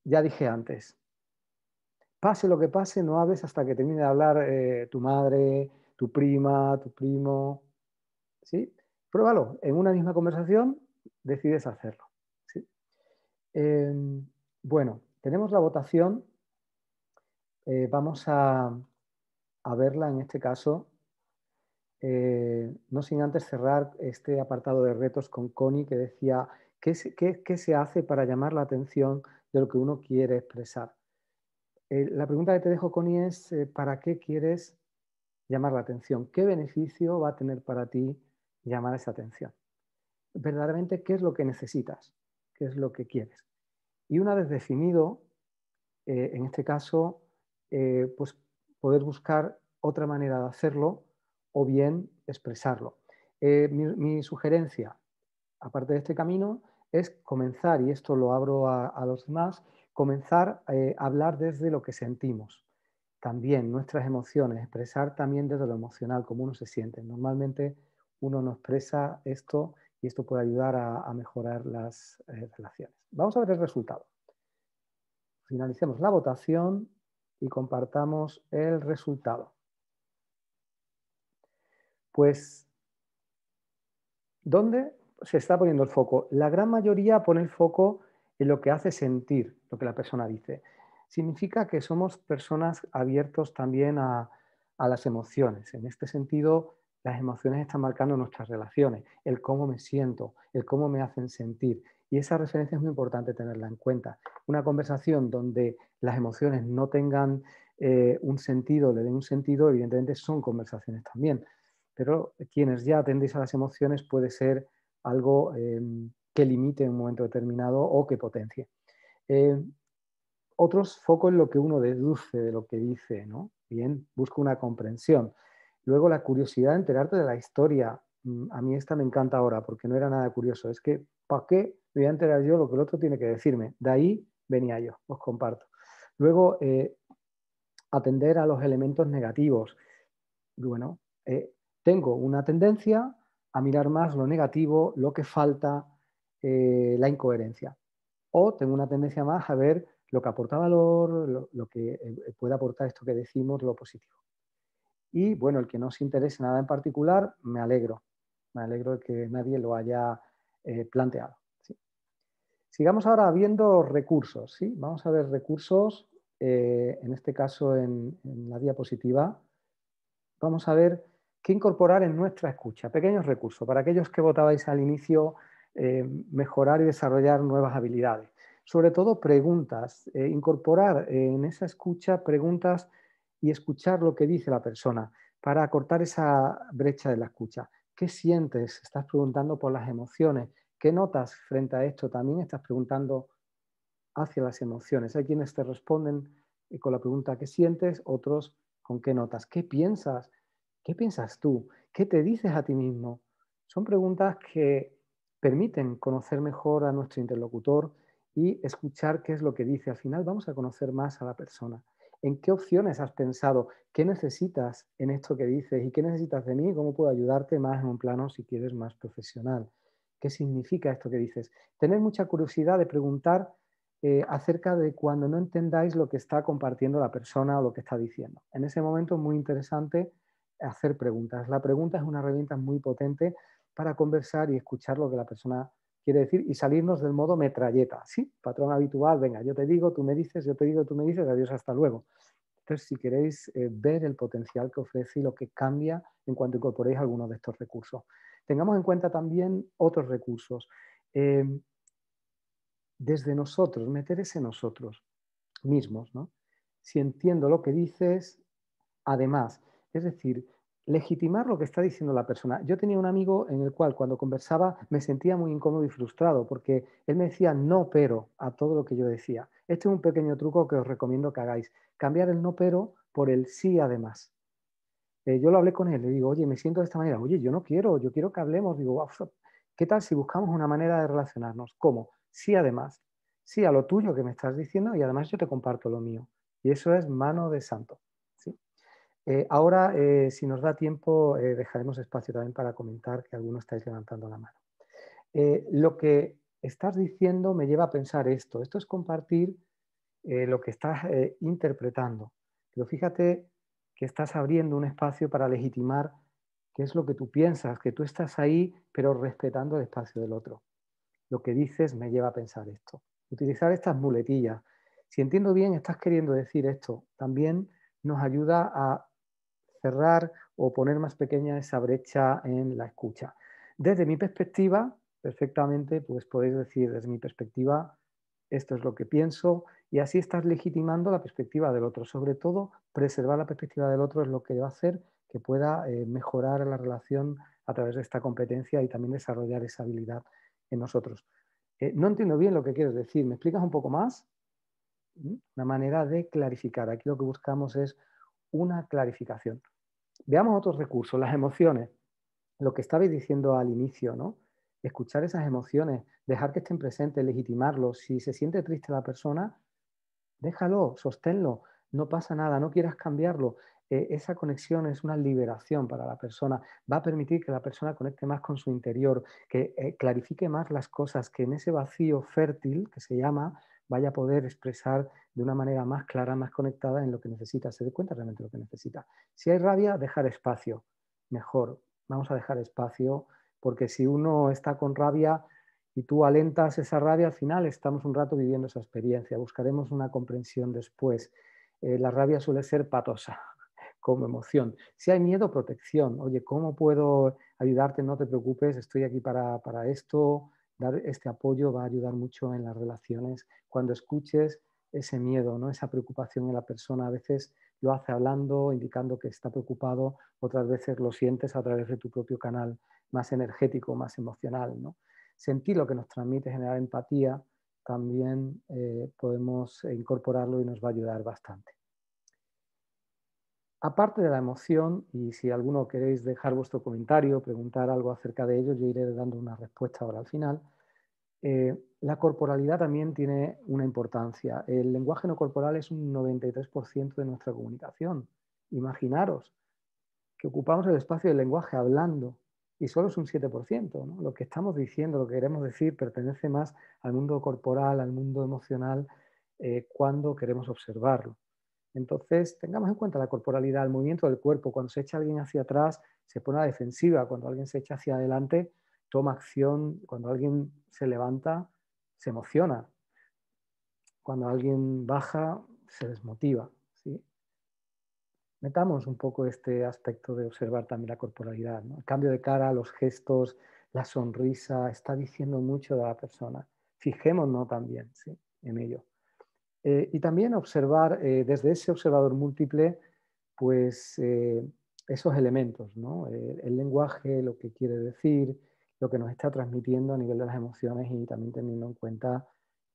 [SPEAKER 1] Ya dije antes, pase lo que pase, no hables hasta que termine de hablar tu madre, tu prima, tu primo, ¿sí? Pruébalo, en una misma conversación decides hacerlo, ¿sí? Eh, bueno, tenemos la votación, vamos a verla en este caso, no sin antes cerrar este apartado de retos con Connie que decía, ¿qué se hace para llamar la atención de lo que uno quiere expresar? La pregunta que te dejo, Connie, es ¿para qué quieres llamar la atención. ¿Qué beneficio va a tener para ti llamar esa atención? Verdaderamente, ¿qué es lo que necesitas? ¿Qué es lo que quieres? Y una vez definido, en este caso, pues poder buscar otra manera de hacerlo o bien expresarlo. Mi sugerencia, aparte de este camino, es comenzar, y esto lo abro a los demás, comenzar a hablar desde lo que sentimos. También nuestras emociones, expresar también desde lo emocional, cómo uno se siente. Normalmente uno no expresa esto y esto puede ayudar a mejorar las relaciones. Vamos a ver el resultado. Finalicemos la votación y compartamos el resultado. Pues, ¿dónde se está poniendo el foco? La gran mayoría pone el foco en lo que hace sentir lo que la persona dice. Significa que somos personas abiertos también a las emociones. En este sentido, las emociones están marcando nuestras relaciones, el cómo me siento, el cómo me hacen sentir. Y esa referencia es muy importante tenerla en cuenta. Una conversación donde las emociones no tengan un sentido, le den un sentido, evidentemente son conversaciones también, pero quienes ya atendéis a las emociones puede ser algo que limite en un momento determinado o que potencie. Eh, Otros foco en lo que uno deduce de lo que dice, ¿no? Bien, busco una comprensión. Luego la curiosidad de enterarte de la historia. A mí esta me encanta ahora porque no era nada curioso. Es que, ¿para qué me voy a enterar yo lo que el otro tiene que decirme? De ahí venía yo, os comparto. Luego, atender a los elementos negativos. Bueno, tengo una tendencia a mirar más lo negativo, lo que falta, la incoherencia. O tengo una tendencia más a ver lo que aporta valor, lo que puede aportar esto que decimos, lo positivo. Y bueno, el que no se interese nada en particular, me alegro. Me alegro de que nadie lo haya planteado. ¿Sí? Sigamos ahora viendo recursos. ¿Sí? Vamos a ver recursos, en este caso en la diapositiva. Vamos a ver qué incorporar en nuestra escucha. Pequeños recursos para aquellos que votabais al inicio, mejorar y desarrollar nuevas habilidades. Sobre todo preguntas, incorporar en esa escucha preguntas y escuchar lo que dice la persona para acortar esa brecha de la escucha. ¿Qué sientes? Estás preguntando por las emociones. ¿Qué notas frente a esto? También estás preguntando hacia las emociones. Hay quienes te responden con la pregunta ¿qué sientes? Otros con qué notas. ¿Qué piensas? ¿Qué piensas tú? ¿Qué te dices a ti mismo? Son preguntas que permiten conocer mejor a nuestro interlocutor y escuchar qué es lo que dice. Al final vamos a conocer más a la persona. ¿En qué opciones has pensado? ¿Qué necesitas en esto que dices? ¿Y qué necesitas de mí? ¿Cómo puedo ayudarte más en un plano, si quieres, más profesional? ¿Qué significa esto que dices? Tener mucha curiosidad de preguntar acerca de cuando no entendáis lo que está compartiendo la persona o lo que está diciendo. En ese momento es muy interesante hacer preguntas. La pregunta es una herramienta muy potente para conversar y escuchar lo que la persona quiere decir y salirnos del modo metralleta. Sí, patrón habitual, venga, yo te digo, tú me dices, yo te digo, tú me dices, adiós, hasta luego. Entonces, si queréis ver el potencial que ofrece y lo que cambia en cuanto incorporéis algunos de estos recursos. Tengamos en cuenta también otros recursos. Eh, Desde nosotros, meter ese nosotros mismos, ¿no? Si entiendo lo que dices, además, es decir, legitimar lo que está diciendo la persona. Yo tenía un amigo en el cual cuando conversaba me sentía muy incómodo y frustrado porque él me decía no pero a todo lo que yo decía. Este es un pequeño truco que os recomiendo que hagáis. Cambiar el no pero por el sí además. Yo lo hablé con él, le digo, oye, me siento de esta manera. Oye, yo no quiero, yo quiero que hablemos. Digo, "Wow, ¿qué tal si buscamos una manera de relacionarnos? ¿Cómo? Sí, además. Sí, a lo tuyo que me estás diciendo y además yo te comparto lo mío. Y eso es mano de santo. ¿Sí? Ahora, si nos da tiempo, dejaremos espacio también para comentar que algunos estáis levantando la mano. Lo que estás diciendo me lleva a pensar esto. Esto es compartir lo que estás interpretando. Pero fíjate que estás abriendo un espacio para legitimar qué es lo que tú piensas, que tú estás ahí, pero respetando el espacio del otro. Lo que dices me lleva a pensar esto. Utilizar estas muletillas. Si entiendo bien, estás queriendo decir esto. También nos ayuda a cerrar o poner más pequeña esa brecha en la escucha. Desde mi perspectiva, perfectamente, pues podéis decir, desde mi perspectiva, esto es lo que pienso, y así estás legitimando la perspectiva del otro. Sobre todo, preservar la perspectiva del otro es lo que va a hacer que pueda mejorar la relación a través de esta competencia y también desarrollar esa habilidad en nosotros. No entiendo bien lo que quieres decir. ¿Me explicas un poco más? Una manera de clarificar. Aquí lo que buscamos es una clarificación. Veamos otros recursos, las emociones. Lo que estabais diciendo al inicio, ¿no? Escuchar esas emociones, dejar que estén presentes, legitimarlos. Si se siente triste la persona, déjalo, sosténlo, no pasa nada, no quieras cambiarlo. Esa conexión es una liberación para la persona, va a permitir que la persona conecte más con su interior, que clarifique más las cosas, que en ese vacío fértil que se llama vaya a poder expresar de una manera más clara, más conectada en lo que necesita, se dé cuenta realmente de lo que necesita. Si hay rabia, dejar espacio, mejor, vamos a dejar espacio, porque si uno está con rabia, y tú alentas esa rabia, al final estamos un rato viviendo esa experiencia, buscaremos una comprensión después. La rabia suele ser patosa como emoción. Si hay miedo, protección. Oye, ¿cómo puedo ayudarte? No te preocupes, estoy aquí para esto. Dar este apoyo va a ayudar mucho en las relaciones. Cuando escuches ese miedo, ¿no? Esa preocupación en la persona, a veces lo hace hablando, indicando que está preocupado, otras veces lo sientes a través de tu propio canal más energético, más emocional, ¿no? Sentir lo que nos transmite, generar empatía, también podemos incorporarlo y nos va a ayudar bastante. Aparte de la emoción, y si alguno queréis dejar vuestro comentario, preguntar algo acerca de ello, yo iré dando una respuesta ahora al final. La corporalidad también tiene una importancia. El lenguaje no corporal es un 93% de nuestra comunicación. Imaginaros que ocupamos el espacio del lenguaje hablando y solo es un 7%, ¿no? Lo que estamos diciendo, lo que queremos decir, pertenece más al mundo corporal, al mundo emocional, cuando queremos observarlo. Entonces, tengamos en cuenta la corporalidad, el movimiento del cuerpo. Cuando se echa alguien hacia atrás, se pone a la defensiva. Cuando alguien se echa hacia adelante, toma acción. Cuando alguien se levanta, se emociona. Cuando alguien baja, se desmotiva, ¿sí? Metamos un poco este aspecto de observar también la corporalidad, ¿no? El cambio de cara, los gestos, la sonrisa, está diciendo mucho de la persona. Fijémonos también, ¿sí?, en ello. Y también observar desde ese observador múltiple, pues esos elementos, ¿no? El lenguaje, lo que quiere decir, lo que nos está transmitiendo a nivel de las emociones y también teniendo en cuenta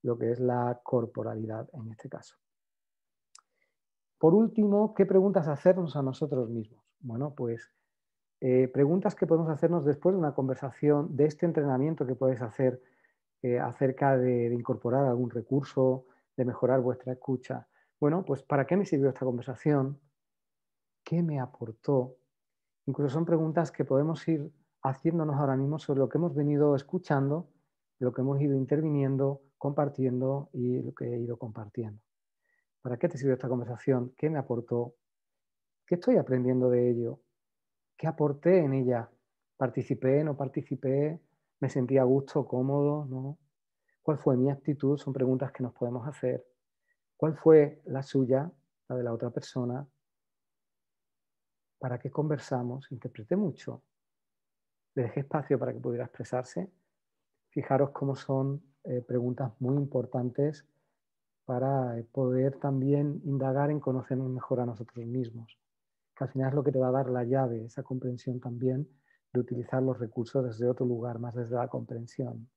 [SPEAKER 1] lo que es la corporalidad en este caso. Por último, ¿qué preguntas hacernos a nosotros mismos? Bueno, pues preguntas que podemos hacernos después de una conversación, de este entrenamiento que podéis hacer acerca de incorporar algún recurso, de mejorar vuestra escucha. Bueno, pues ¿para qué me sirvió esta conversación? ¿Qué me aportó? Incluso son preguntas que podemos ir haciéndonos ahora mismo sobre lo que hemos venido escuchando, lo que hemos ido interviniendo, compartiendo y lo que he ido compartiendo. ¿Para qué te sirvió esta conversación? ¿Qué me aportó? ¿Qué estoy aprendiendo de ello? ¿Qué aporté en ella? ¿Participé? ¿No participé? ¿Me sentí a gusto, cómodo? ¿No? ¿Cuál fue mi actitud? Son preguntas que nos podemos hacer. ¿Cuál fue la suya, la de la otra persona? ¿Para qué conversamos? Interpreté mucho. Le dejé espacio para que pudiera expresarse. Fijaros cómo son preguntas muy importantes para poder también indagar en conocernos mejor a nosotros mismos, que al final es lo que te va a dar la llave, esa comprensión también de utilizar los recursos desde otro lugar, más desde la comprensión.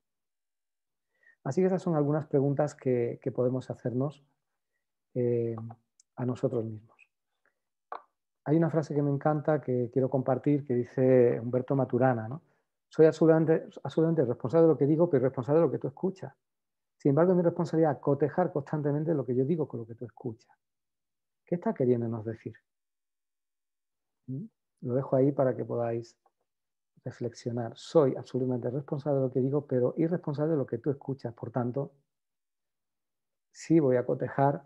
[SPEAKER 1] Así que esas son algunas preguntas que podemos hacernos a nosotros mismos. Hay una frase que me encanta que quiero compartir que dice Humberto Maturana, ¿no? Soy absolutamente responsable de lo que digo, pero responsable de lo que tú escuchas. Sin embargo, es mi responsabilidad cotejar constantemente lo que yo digo con lo que tú escuchas. ¿Qué está queriéndonos decir? Lo dejo ahí para que podáis reflexionar. Soy absolutamente responsable de lo que digo, pero irresponsable de lo que tú escuchas. Por tanto, sí voy a cotejar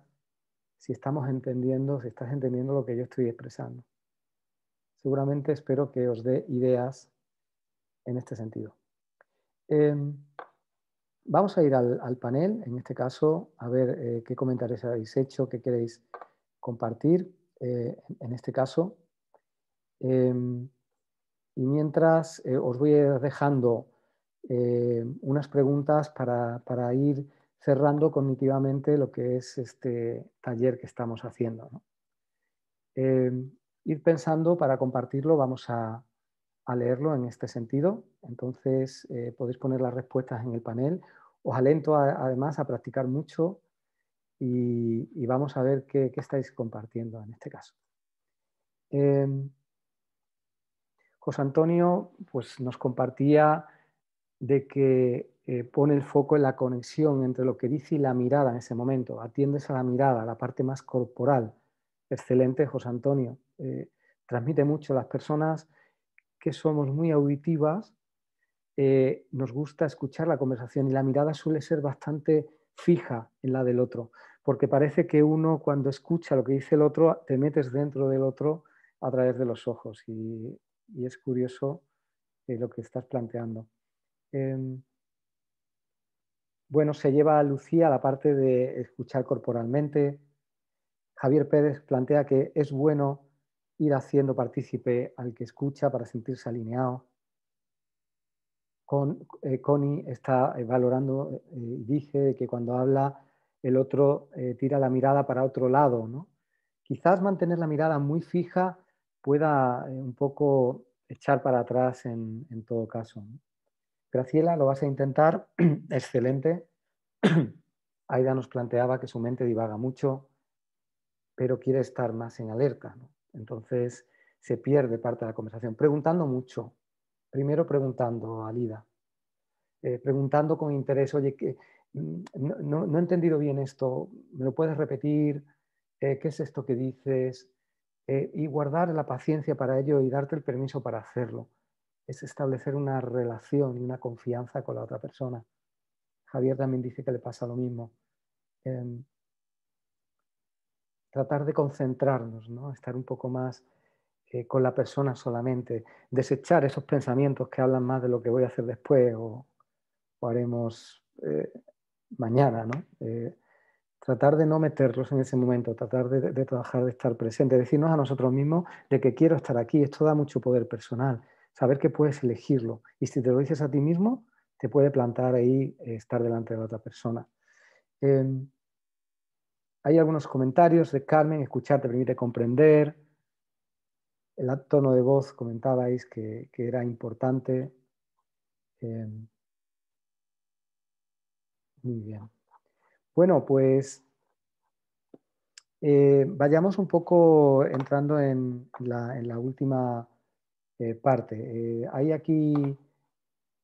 [SPEAKER 1] si estamos entendiendo, si estás entendiendo lo que yo estoy expresando. Seguramente espero que os dé ideas en este sentido. Vamos a ir al panel, en este caso, a ver qué comentarios habéis hecho, qué queréis compartir en este caso. Y mientras os voy a ir dejando unas preguntas para ir cerrando cognitivamente lo que es este taller que estamos haciendo, ¿no? ir pensando para compartirlo, vamos a leerlo en este sentido. Entonces, podéis poner las respuestas en el panel. Os alento además a practicar mucho y vamos a ver qué estáis compartiendo en este caso. José Antonio pues, nos compartía de que pone el foco en la conexión entre lo que dice y la mirada en ese momento. Atiendes a la mirada, a la parte más corporal. Excelente, José Antonio. Transmite mucho a las personas que somos muy auditivas. Nos gusta escuchar la conversación y la mirada suele ser bastante fija en la del otro, porque parece que uno cuando escucha lo que dice el otro, te metes dentro del otro a través de los ojos y es curioso lo que estás planteando. Bueno, se lleva a Lucía la parte de escuchar corporalmente. Javier Pérez plantea que es bueno ir haciendo partícipe al que escucha para sentirse alineado. Connie está valorando y dice que cuando habla el otro tira la mirada para otro lado, ¿no? Quizás mantener la mirada muy fija pueda un poco echar para atrás en todo caso, ¿no? Graciela, ¿lo vas a intentar? Excelente. Aida nos planteaba que su mente divaga mucho, pero quiere estar más en alerta, ¿no? Entonces se pierde parte de la conversación. Preguntando mucho. Primero preguntando, Alida. Preguntando con interés, oye, no he entendido bien esto, ¿me lo puedes repetir? ¿Qué es esto que dices? Y guardar la paciencia para ello y darte el permiso para hacerlo. Es establecer una relación y una confianza con la otra persona. Javier también dice que le pasa lo mismo. Tratar de concentrarnos, ¿no? Estar un poco más con la persona solamente. Desechar esos pensamientos que hablan más de lo que voy a hacer después o haremos mañana, ¿no? Tratar de no meterlos en ese momento, tratar de trabajar, de estar presente, decirnos a nosotros mismos de que quiero estar aquí. Esto da mucho poder personal, saber que puedes elegirlo. Y si te lo dices a ti mismo, te puede plantar ahí estar delante de la otra persona. Hay algunos comentarios de Carmen, escuchar te permite comprender. El tono de voz comentabais que era importante. Muy bien. Bueno, pues vayamos un poco entrando en la última parte. Hay aquí,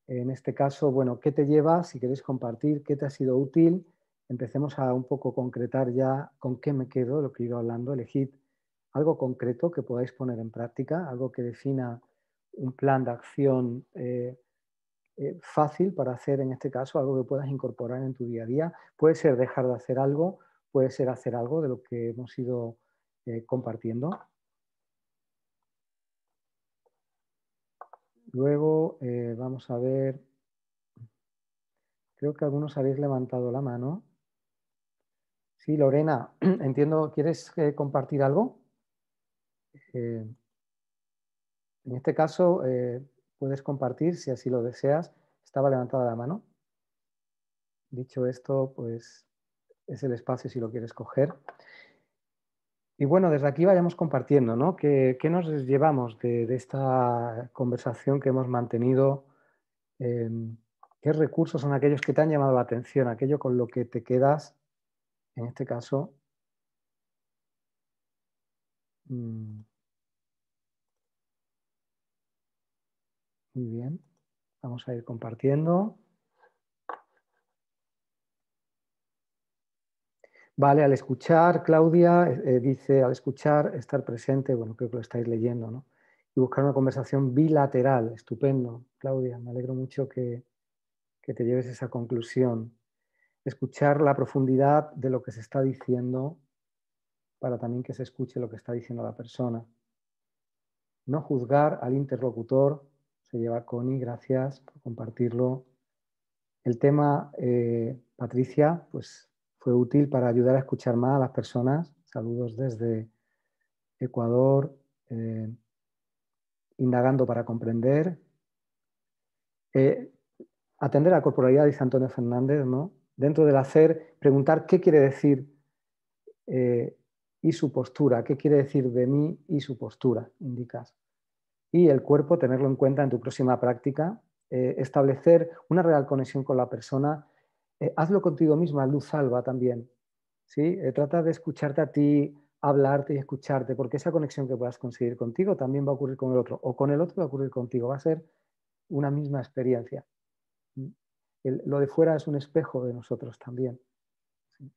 [SPEAKER 1] en este caso, bueno, ¿qué te llevas? Si queréis compartir, ¿qué te ha sido útil? Empecemos a un poco concretar ya con qué me quedo, lo que he ido hablando. Elegid algo concreto que podáis poner en práctica, algo que defina un plan de acción fácil para hacer en este caso, algo que puedas incorporar en tu día a día. Puede ser dejar de hacer algo, puede ser hacer algo de lo que hemos ido compartiendo. Luego vamos a ver, creo que algunos habéis levantado la mano. Sí, Lorena, entiendo, ¿quieres compartir algo? En este caso, puedes compartir si así lo deseas. Estaba levantada la mano. Dicho esto, pues es el espacio si lo quieres coger. Y bueno, desde aquí vayamos compartiendo, ¿no? ¿Qué nos llevamos de esta conversación que hemos mantenido? ¿Qué recursos son aquellos que te han llamado la atención? Aquello con lo que te quedas, en este caso. Muy bien, vamos a ir compartiendo. Vale, al escuchar, Claudia dice, al escuchar, estar presente, bueno, creo que lo estáis leyendo, ¿no? Y buscar una conversación bilateral, estupendo, Claudia, me alegro mucho que te lleves esa conclusión. Escuchar la profundidad de lo que se está diciendo para también que se escuche lo que está diciendo la persona. No juzgar al interlocutor, se lleva Connie, gracias por compartirlo. El tema, Patricia, pues fue útil para ayudar a escuchar más a las personas. Saludos desde Ecuador, indagando para comprender. Atender a la corporalidad, dice Antonio Fernández, ¿no? Dentro del hacer, preguntar qué quiere decir y su postura. ¿Qué quiere decir de mí y su postura? Indicas. Y el cuerpo, tenerlo en cuenta en tu próxima práctica, establecer una real conexión con la persona. Hazlo contigo misma, luz alba también. ¿Sí? Trata de escucharte a ti, hablarte y escucharte, porque esa conexión que puedas conseguir contigo también va a ocurrir con el otro, o con el otro va a ocurrir contigo, va a ser una misma experiencia. Lo de fuera es un espejo de nosotros también. ¿Sí?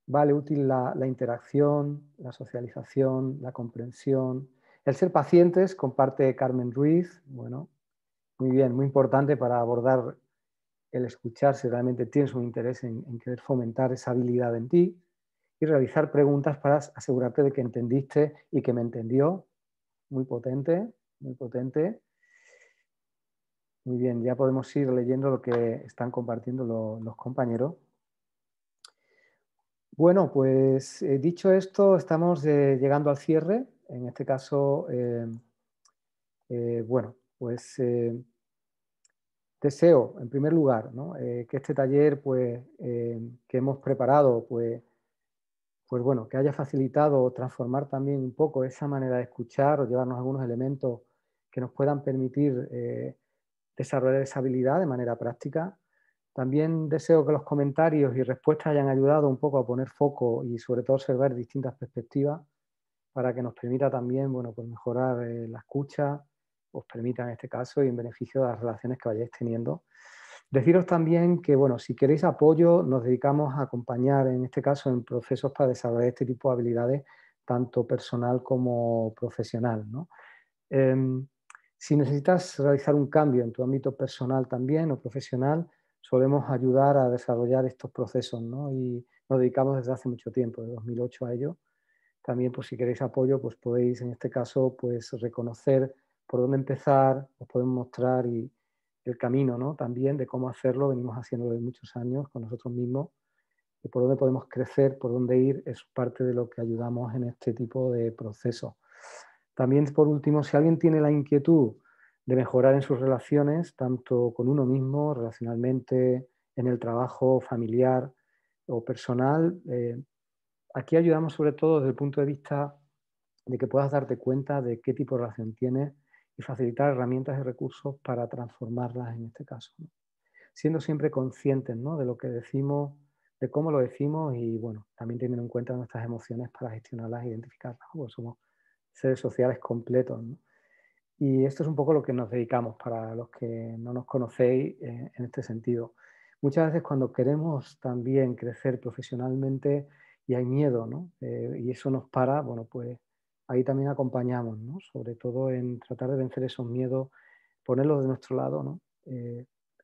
[SPEAKER 1] Vale útil la interacción, la socialización, la comprensión. El ser pacientes, comparte Carmen Ruiz, bueno, muy bien, muy importante para abordar el escuchar si realmente tienes un interés en querer fomentar esa habilidad en ti y realizar preguntas para asegurarte de que entendiste y que me entendió. Muy potente, muy potente. Muy bien, ya podemos ir leyendo lo que están compartiendo los compañeros. Bueno, pues dicho esto, estamos llegando al cierre. En este caso, bueno, pues deseo, en primer lugar, ¿no? Que este taller pues, que hemos preparado, pues bueno, que haya facilitado transformar también un poco esa manera de escuchar o llevarnos algunos elementos que nos puedan permitir desarrollar esa habilidad de manera práctica. También deseo que los comentarios y respuestas hayan ayudado un poco a poner foco y sobre todo observar distintas perspectivas para que nos permita también, bueno, pues mejorar la escucha, os permita en este caso y en beneficio de las relaciones que vayáis teniendo. Deciros también que, bueno, si queréis apoyo, nos dedicamos a acompañar, en este caso, en procesos para desarrollar este tipo de habilidades, tanto personal como profesional, ¿no? Si necesitas realizar un cambio en tu ámbito personal también o profesional, solemos ayudar a desarrollar estos procesos, ¿no? Y nos dedicamos desde hace mucho tiempo, de 2008 a ello. También, pues si queréis apoyo, pues podéis en este caso pues reconocer por dónde empezar, os podemos mostrar y el camino, ¿no? También de cómo hacerlo, venimos haciéndolo de muchos años con nosotros mismos y por dónde podemos crecer, por dónde ir, es parte de lo que ayudamos en este tipo de procesos. También, por último, si alguien tiene la inquietud de mejorar en sus relaciones, tanto con uno mismo, relacionalmente, en el trabajo familiar o personal, aquí ayudamos sobre todo desde el punto de vista de que puedas darte cuenta de qué tipo de relación tienes y facilitar herramientas y recursos para transformarlas en este caso, ¿no? Siendo siempre conscientes, ¿no? De lo que decimos, de cómo lo decimos y bueno, también teniendo en cuenta nuestras emociones para gestionarlas e identificarlas, ¿no? Porque somos seres sociales completos, ¿no? Y esto es un poco lo que nos dedicamos para los que no nos conocéis en este sentido. Muchas veces cuando queremos también crecer profesionalmente y hay miedo, ¿no? Y eso nos para, bueno, pues ahí también acompañamos, ¿no? Sobre todo en tratar de vencer esos miedos, ponerlos de nuestro lado, ¿no?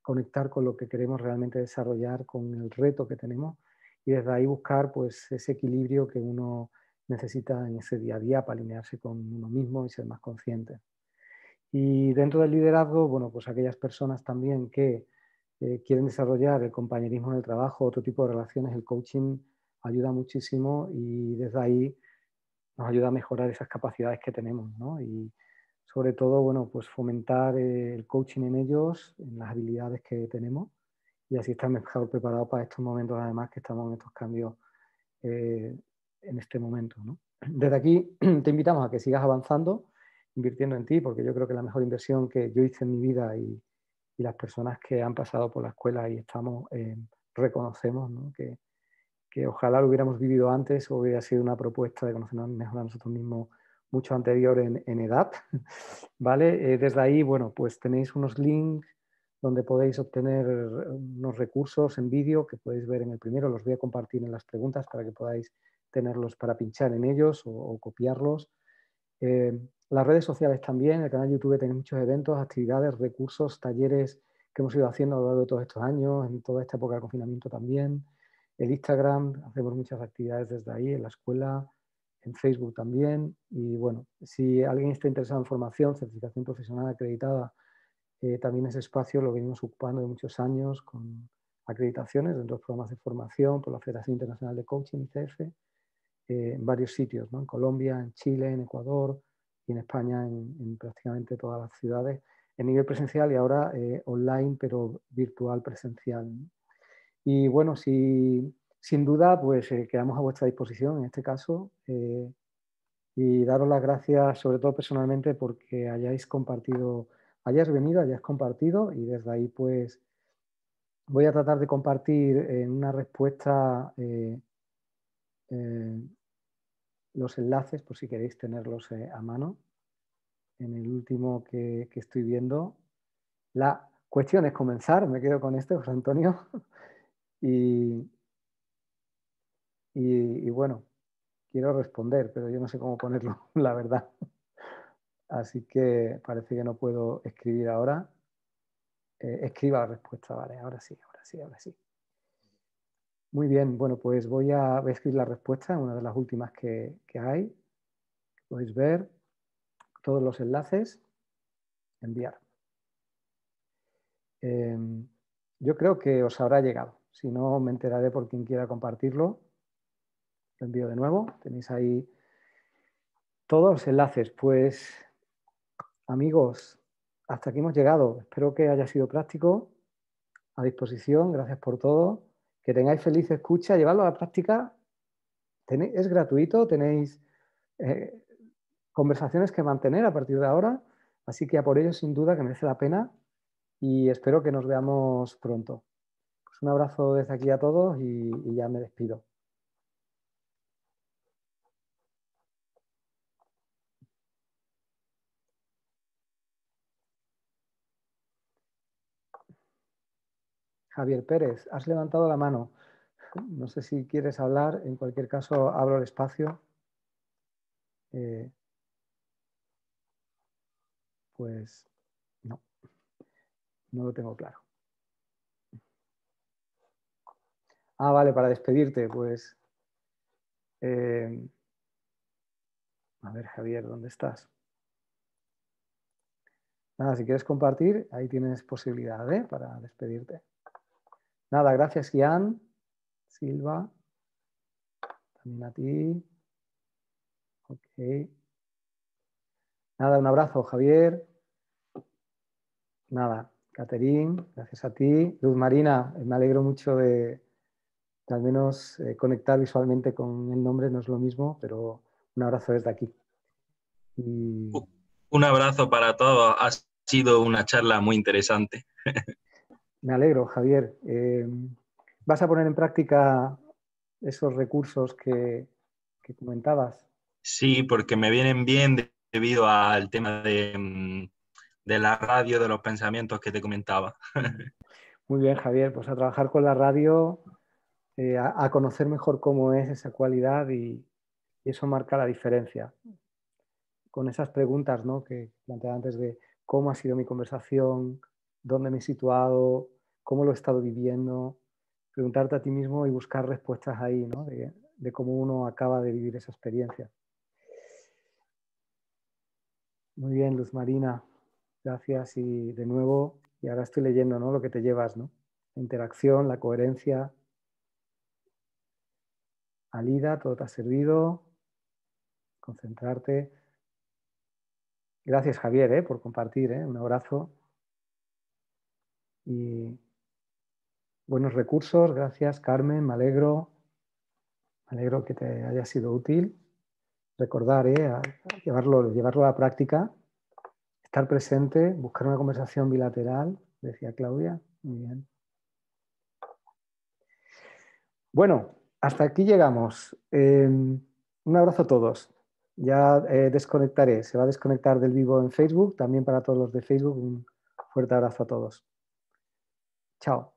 [SPEAKER 1] Conectar con lo que queremos realmente desarrollar, con el reto que tenemos y desde ahí buscar pues ese equilibrio que uno necesita en ese día a día para alinearse con uno mismo y ser más consciente. Y dentro del liderazgo, bueno, pues aquellas personas también que quieren desarrollar el compañerismo en el trabajo, otro tipo de relaciones, el coaching ayuda muchísimo y desde ahí nos ayuda a mejorar esas capacidades que tenemos, ¿no? Y sobre todo, bueno, pues fomentar el coaching en ellos, en las habilidades que tenemos y así estar mejor preparados para estos momentos, además que estamos en estos cambios eh, en este momento, ¿no? Desde aquí te invitamos a que sigas avanzando, invirtiendo en ti, porque yo creo que la mejor inversión que yo hice en mi vida y las personas que han pasado por la escuela y estamos, reconocemos, ¿no? Que ojalá lo hubiéramos vivido antes o hubiera sido una propuesta de conocernos mejor a nosotros mismos mucho anterior en edad, ¿vale? Desde ahí, bueno, pues tenéis unos links donde podéis obtener unos recursos en vídeo que podéis ver en el primero, los voy a compartir en las preguntas para que podáis tenerlos para pinchar en ellos o copiarlos. Las redes sociales también, el canal de YouTube tenéis muchos eventos, actividades, recursos, talleres que hemos ido haciendo a lo largo de todos estos años, en toda esta época de confinamiento también. El Instagram, hacemos muchas actividades desde ahí, en la escuela, en Facebook también. Y bueno, si alguien está interesado en formación, certificación profesional acreditada, también ese espacio lo venimos ocupando de muchos años con acreditaciones dentro de los programas de formación por la Federación Internacional de Coaching, ICF, en varios sitios, ¿no? En Colombia, en Chile, en Ecuador y en España, en prácticamente todas las ciudades, en nivel presencial y ahora online, pero virtual presencial, ¿no? Y bueno, si sin duda, pues quedamos a vuestra disposición en este caso y daros las gracias, sobre todo personalmente, porque hayáis compartido, hayáis venido, hayáis compartido y desde ahí, pues, voy a tratar de compartir en una respuesta eh, los enlaces, por si queréis tenerlos a mano, en el último que estoy viendo. La cuestión es comenzar, me quedo con esto, José Antonio, y, y bueno, quiero responder, pero yo no sé cómo ponerlo, la verdad. Así que parece que no puedo escribir ahora. Escriba la respuesta, vale, ahora sí, ahora sí, ahora sí. Muy bien, bueno, pues voy a escribir la respuesta, una de las últimas que hay. Podéis ver todos los enlaces, enviar. Yo creo que os habrá llegado. Si no, me enteraré por quien quiera compartirlo. Lo envío de nuevo. Tenéis ahí todos los enlaces. Pues, amigos, hasta aquí hemos llegado. Espero que haya sido práctico. A disposición. Gracias por todo. Que tengáis feliz escucha. Llevarlo a la práctica. Es gratuito. Tenéis conversaciones que mantener a partir de ahora. Así que a por ello, sin duda, que merece la pena. Y espero que nos veamos pronto. Pues un abrazo desde aquí a todos y ya me despido. Javier Pérez, has levantado la mano. No sé si quieres hablar. En cualquier caso, abro el espacio. Pues no, no lo tengo claro. Ah, vale, para despedirte, pues... a ver, Javier, ¿dónde estás? Nada, si quieres compartir, ahí tienes posibilidad, para despedirte. Nada, gracias, Ian, Silva, también a ti. Ok. Nada, un abrazo, Javier. Nada, Caterín, gracias a ti. Luz Marina, me alegro mucho de al menos conectar visualmente con el nombre, no es lo mismo, pero un abrazo desde aquí. Y
[SPEAKER 2] Un abrazo para todos. Ha sido una charla muy interesante.
[SPEAKER 1] me alegro, Javier. ¿Vas a poner en práctica esos recursos que comentabas?
[SPEAKER 2] Sí, porque me vienen bien debido al tema de la radio, de los pensamientos que te comentaba.
[SPEAKER 1] Muy bien, Javier. Pues a trabajar con la radio, a conocer mejor cómo es esa cualidad y eso marca la diferencia. Con esas preguntas, ¿no?, que planteaba antes de cómo ha sido mi conversación, dónde me he situado, cómo lo he estado viviendo, preguntarte a ti mismo y buscar respuestas ahí, ¿no?, de cómo uno acaba de vivir esa experiencia. Muy bien, Luz Marina, gracias y de nuevo, y ahora estoy leyendo, ¿no?, lo que te llevas, ¿no? La interacción, la coherencia. Alida, todo te ha servido. Concentrarte. Gracias, Javier, por compartir. Un abrazo. Y buenos recursos. Gracias, Carmen. Me alegro. Me alegro que te haya sido útil. Recordar, a llevarlo a la práctica. Estar presente. Buscar una conversación bilateral, decía Claudia. Muy bien. Bueno, hasta aquí llegamos. Un abrazo a todos. Ya desconectaré. Se va a desconectar del vivo en Facebook. También para todos los de Facebook. Un fuerte abrazo a todos. Chao.